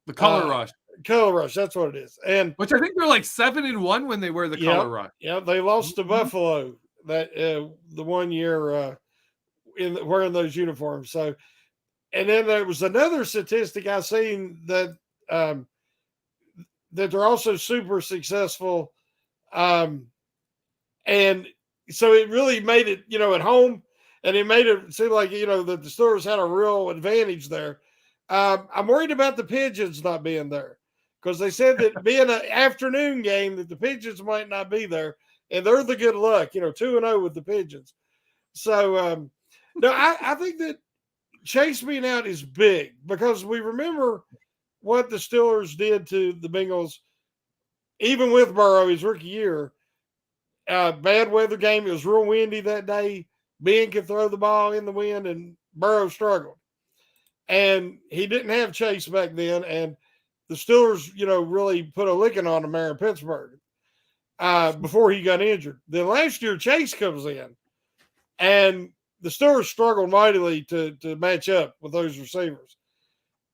S1: The color rush.
S2: Color rush, that's what it is. And
S1: which I think they're like 7-1 when they wear the color rush.
S2: Yeah, they lost to Buffalo that the one year wearing those uniforms. So, and then there was another statistic I seen that that they're also super successful, and so it really made it, at home, and it made it seem like that the Steelers had a real advantage there. I'm worried about the Pigeons not being there because they said that being an afternoon game that the Pigeons might not be there, and they're the good luck, 2-0 with the Pigeons. So no, I think that Chase being out is big because we remember what the Steelers did to the Bengals, even with Burrow his rookie year. Bad weather game. It was real windy that day. Ben could throw the ball in the wind, and Burrow struggled. And he didn't have Chase back then, and the Steelers, really put a licking on him there in Pittsburgh before he got injured. Then last year, Chase comes in, and the Steelers struggled mightily to match up with those receivers.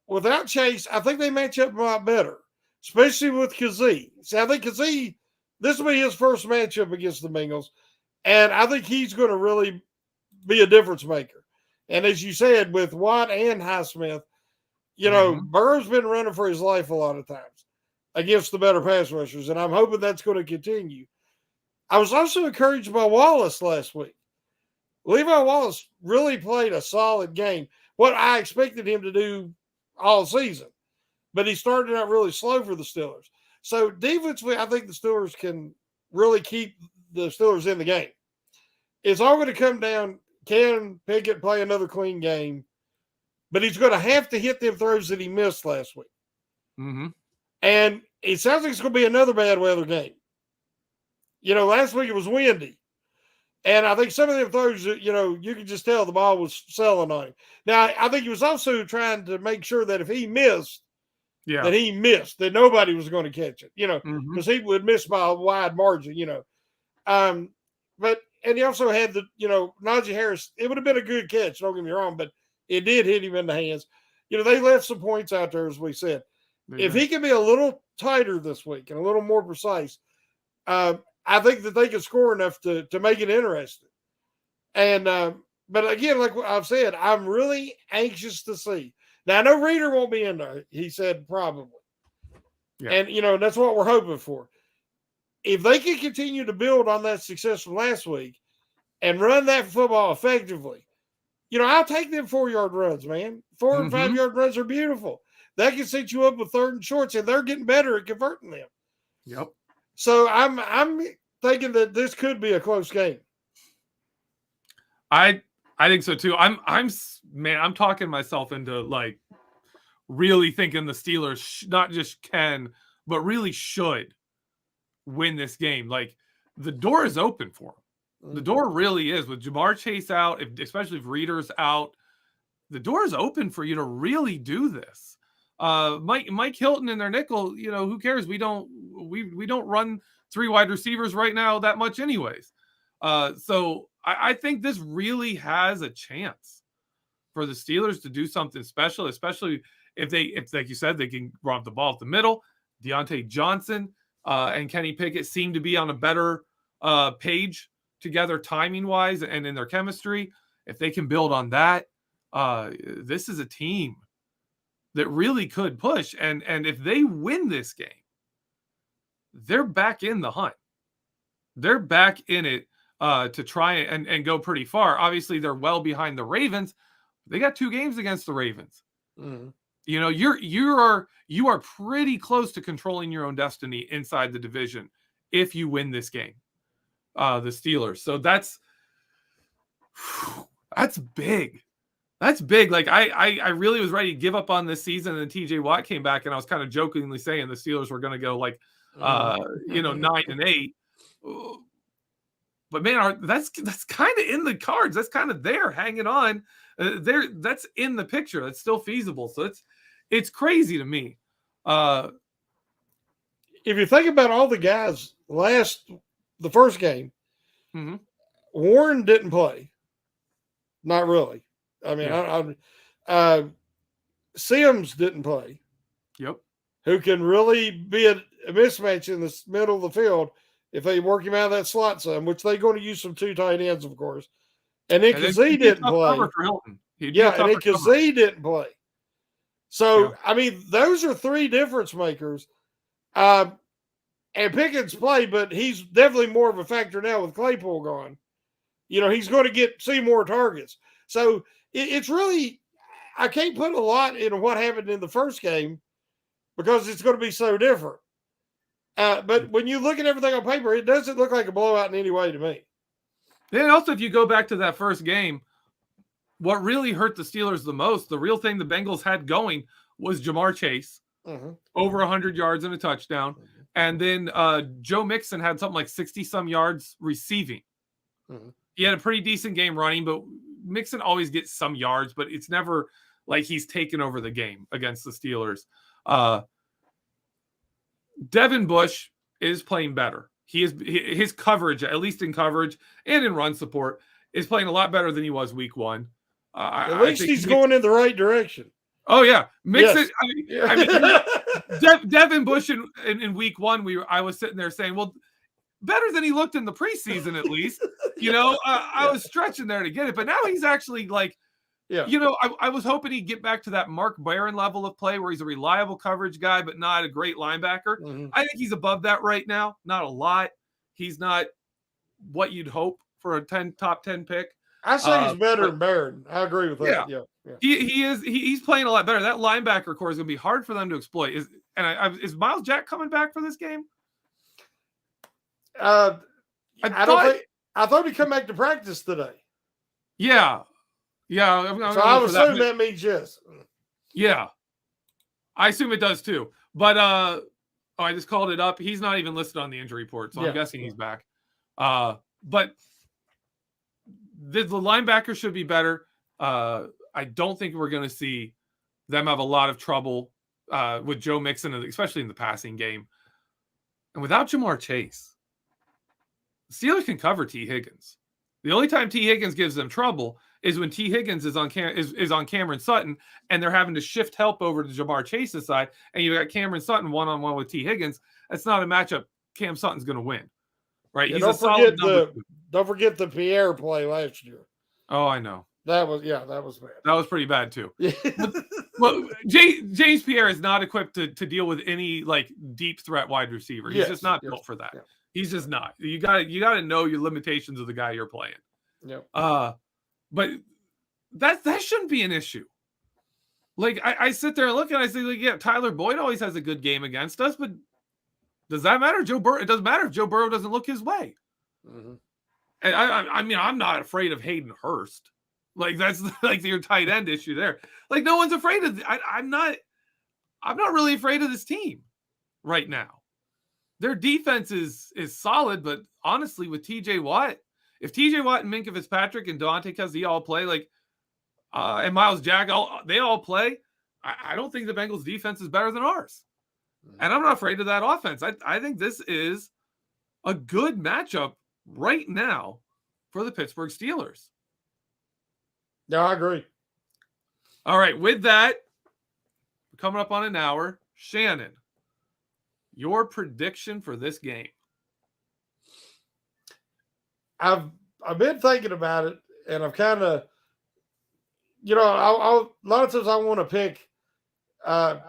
S2: Without Chase, I think they match up a lot better, especially with Kazee. See, I think Kazee, this will be his first matchup against the Bengals, and I think he's going to really be a difference maker. And as you said, with Watt and Highsmith, Burrow's been running for his life a lot of times against the better pass rushers, and I'm hoping that's going to continue. I was also encouraged by Wallace last week. Levi Wallace really played a solid game, what I expected him to do all season, but he started out really slow for the Steelers. So defensively, I think the Steelers can really keep the Steelers in the game. It's all going to come down, can Pickett play another clean game? But he's going to have to hit them throws that he missed last week.
S1: Mm-hmm.
S2: And it sounds like it's going to be another bad weather game. Last week it was windy. And I think some of them throws, you could just tell the ball was selling on him. Now, I think he was also trying to make sure that if he missed, that nobody was going to catch it, because he would miss by a wide margin, and he also had Najee Harris. It would have been a good catch, don't get me wrong, but it did hit him in the hands. They left some points out there, as we said. Yeah. If he can be a little tighter this week and a little more precise, I think that they can score enough to make it interesting. And but again, like I've said, I'm really anxious to see. Now, I know Reader won't be in there. He said probably. Yeah. And, that's what we're hoping for. If they can continue to build on that success from last week and run that football effectively, I'll take them 4-yard runs, man. 4 and 5-yard runs are beautiful. That can set you up with 3rd and shorts, and they're getting better at converting them.
S1: Yep.
S2: So I'm thinking that this could be a close game.
S1: I think so too. I'm talking myself into really thinking the Steelers not just can, but really should win this game. The door is open for them. The door really is, with Jamar Chase out, especially if Reader's out. The door is open for you to really do this. Mike Hilton and their nickel, who cares? We don't run 3 wide receivers right now that much anyways. So I think this really has a chance for the Steelers to do something special, especially if like you said, they can romp the ball at the middle. Deontay Johnson and Kenny Pickett seem to be on a better page together timing-wise and in their chemistry. If they can build on that, this is a team that really could push. And if they win this game, they're back in the hunt. They're back in it to try and go pretty far. Obviously, they're well behind the Ravens. They got 2 games against the Ravens. Mm-hmm. You are pretty close to controlling your own destiny inside the division if you win this game, the Steelers. So that's big. That's big. I really was ready to give up on this season, and TJ Watt came back, and I was kind of jokingly saying the Steelers were going to go 9-8. But man, that's kind of in the cards. That's kind of there, hanging on. That's in the picture. That's still feasible. So it's crazy to me.
S2: If you think about all the guys the first game, Warren didn't play. Not really. I mean, Sims didn't play.
S1: Yep.
S2: Who can really be a mismatch in the middle of the field if they work him out of that slot some, which they're going to use some 2 tight ends, of course. And then Kazee didn't play.
S1: For Hilton.
S2: And then Kazee didn't play. So, I mean, those are three difference makers. And Pickens played, but he's definitely more of a factor now with Claypool gone. He's going to see more targets. So it's really, I can't put a lot into what happened in the first game because it's going to be so different. But when you look at everything on paper, it doesn't look like a blowout in any way to me.
S1: Then also, if you go back to that first game, what really hurt the Steelers the most, the real thing the Bengals had going was Jamar Chase, over 100 yards and a touchdown. And then Joe Mixon had something like 60-some yards receiving. He had a pretty decent game running, but Mixon always gets some yards, but it's never like he's taken over the game against the Steelers. Devin Bush is playing better. His coverage, at least in coverage and in run support, is playing a lot better than he was week one.
S2: At least he's going in the right direction.
S1: Oh yeah, Mixon. Yes. Devin Bush in week one, I was sitting there saying, well, better than he looked in the preseason at least. I was stretching there to get it, but now he's actually like, I was hoping he'd get back to that Mark Barron level of play where he's a reliable coverage guy, but not a great linebacker. I think he's above that right now. Not a lot. He's not what you'd hope for a top 10 pick.
S2: I say he's better than Barron. I agree with that. Yeah.
S1: He is. He's playing a lot better. That linebacker core is going to be hard for them to exploit. Is Miles Jack coming back for this game?
S2: I thought he'd come back to practice today.
S1: Yeah.
S2: So I would assume that means yes.
S1: Yeah. I assume it does too. But I just called it up. He's not even listed on the injury report, so I'm guessing he's back. But the linebacker should be better. I don't think we're going to see them have a lot of trouble with Joe Mixon, especially in the passing game. And without Jamar Chase, the Steelers can cover T. Higgins. The only time T. Higgins gives them trouble is when T. Higgins is on Cameron Sutton and they're having to shift help over to Jamar Chase's side, and you've got Cameron Sutton one-on-one with T. Higgins. That's not a matchup Cam Sutton's going to win, right?
S2: Yeah, don't forget the Pierre play last year.
S1: Oh, I know.
S2: That was bad.
S1: That was pretty bad too. Well, James Pierre is not equipped to deal with any like deep threat wide receiver. He's just not built for that. Yeah. He's just not. You got to know your limitations of the guy you're playing.
S2: Yeah.
S1: But that shouldn't be an issue. Like I sit there and look and I say, like, yeah, Tyler Boyd always has a good game against us, but does that matter? It doesn't matter if Joe Burrow doesn't look his way. And I mean, I'm not afraid of Hayden Hurst. Like that's like your tight end issue there. Like no one's afraid of. I'm not really afraid of this team right now. Their defense is solid, but honestly, with T.J. Watt, if T.J. Watt and Minka Fitzpatrick and Dante Kazee all play, like and Miles Jack, they all play, I don't think the Bengals defense is better than ours. And I'm not afraid of that offense. I think this is a good matchup right now for the Pittsburgh Steelers.
S2: No, I agree.
S1: All right, with that, we're coming up on an hour. Shannon, your prediction for this game?
S2: I've been thinking about it, and I've kind of, a lot of times I want to pick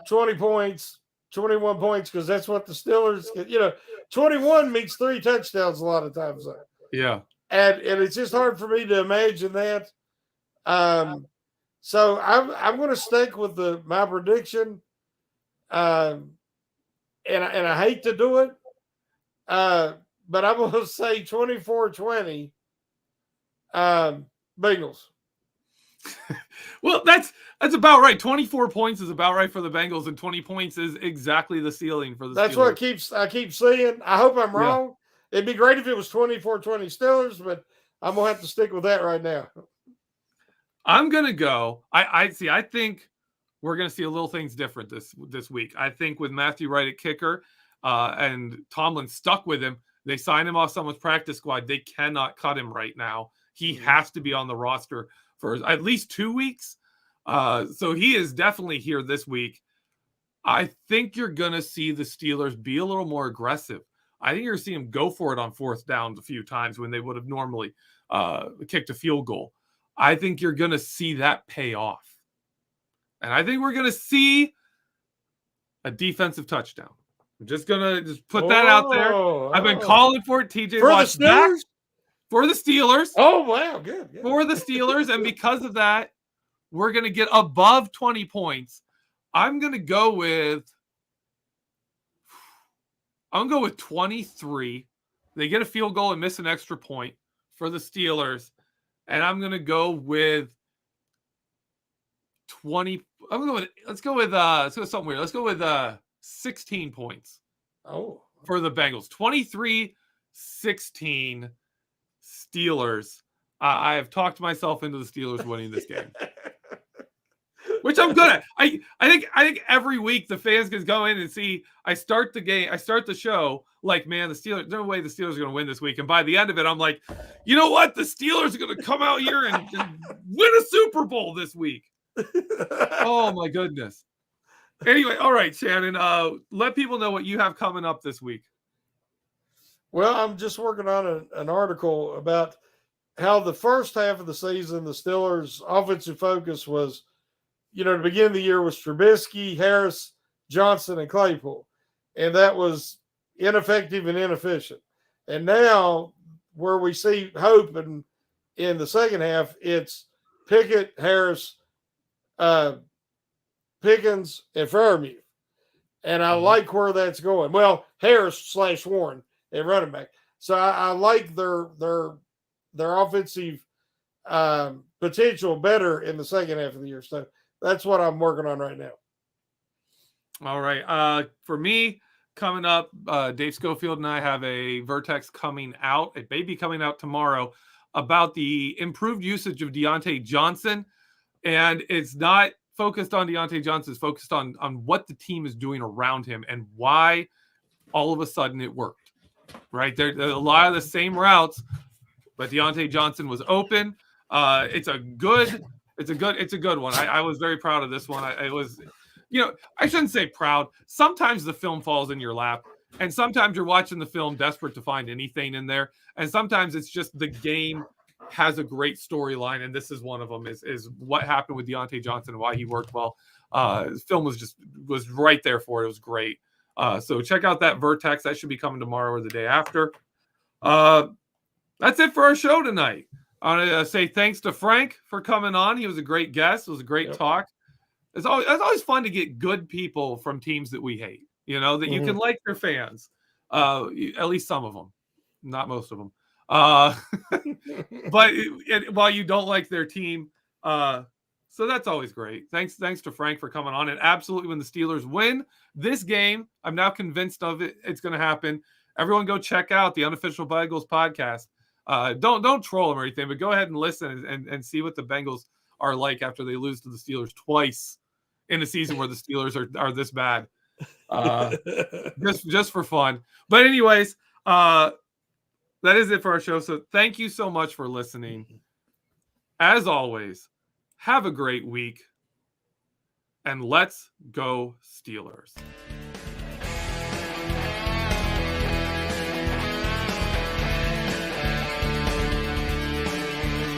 S2: 20 points, 21 points, because that's what the Steelers, 21 means 3 touchdowns a lot of times.
S1: Yeah.
S2: And it's just hard for me to imagine that. So I'm going to stick with my prediction. And I hate to do it. But I'm going to say 24-20 Bengals.
S1: Well, that's about right. 24 points is about right for the Bengals, and 20 points is exactly the ceiling for the
S2: That's
S1: Steelers.
S2: what I keep seeing. I hope I'm wrong. Yeah. It'd be great if it was 24-20 Steelers, but I'm going to have to stick with that right now.
S1: I'm going to go. I think we're going to see a little things different this week. I think with Matthew Wright at kicker and Tomlin stuck with him, they signed him off someone's practice squad. They cannot cut him right now. He has to be on the roster for at least 2 weeks. So he is definitely here this week. I think you're going to see the Steelers be a little more aggressive. I think you're going to see them go for it on fourth downs a few times when they would have normally kicked a field goal. I think you're going to see that pay off. And I think we're going to see a defensive touchdown. I'm just going to put that out there. I've been calling for it. TJ
S2: for the
S1: Watt's
S2: Steelers?
S1: back. For the Steelers.
S2: Oh, wow. Good.
S1: For the Steelers. And because of that, we're going to get above 20 points. I'm going to go with 23. They get a field goal and miss an extra point for the Steelers. And I'm going to go with 20. Let's go with something weird. Let's go with 16 points.
S2: Oh.
S1: For the Bengals. 23-16 Steelers. I have talked myself into the Steelers winning this game. Which I'm good at. I think every week the fans can go in and see. I start the show like, man, the Steelers. No way the Steelers are going to win this week. And by the end of it, I'm like, you know what? The Steelers are going to come out here and win a Super Bowl this week. Oh my goodness. Anyway, all right, Shannon. Let people know what you have coming up this week.
S2: Well, I'm just working on an article about how the first half of the season, the Steelers' offensive focus was, the beginning of the year was Trubisky, Harris, Johnson, and Claypool. And that was ineffective and inefficient. And now where we see hope in the second half, it's Pickett, Harris, Pickens, and Fairview. And I like where that's going. Well, Harris/Warren at running back. So I like their offensive potential better in the second half of the year. So that's what I'm working on right now.
S1: All right. For me, coming up, Dave Schofield and I have a Vertex coming out. It may be coming out tomorrow about the improved usage of Deontay Johnson. And it's not focused on Deontay Johnson. It's focused on what the team is doing around him and why all of a sudden it worked. Right? There's a lot of the same routes, but Deontay Johnson was open. It's a good one. I was very proud of this one. I shouldn't say proud. Sometimes the film falls in your lap, and sometimes you're watching the film desperate to find anything in there, and sometimes it's just the game has a great storyline, and this is one of them. Is what happened with Deontay Johnson and why he worked well. The film was right there for it. It was great. So check out that Vertex. That should be coming tomorrow or the day after. That's it for our show tonight. I want to say thanks to Frank for coming on. He was a great guest. It was a great talk. It's always fun to get good people from teams that we hate, that you can like their fans. At least some of them, not most of them. But while you don't like their team, so that's always great. Thanks to Frank for coming on. And absolutely, when the Steelers win this game, I'm now convinced of it. It's going to happen. Everyone go check out the Unofficial Bengals Podcast. Don't troll them or anything, but go ahead and listen and see what the Bengals are like after they lose to the Steelers twice in a season where the Steelers are this bad. Just for fun. But anyways, that is it for our show. So thank you so much for listening. As always, have a great week, and let's go Steelers.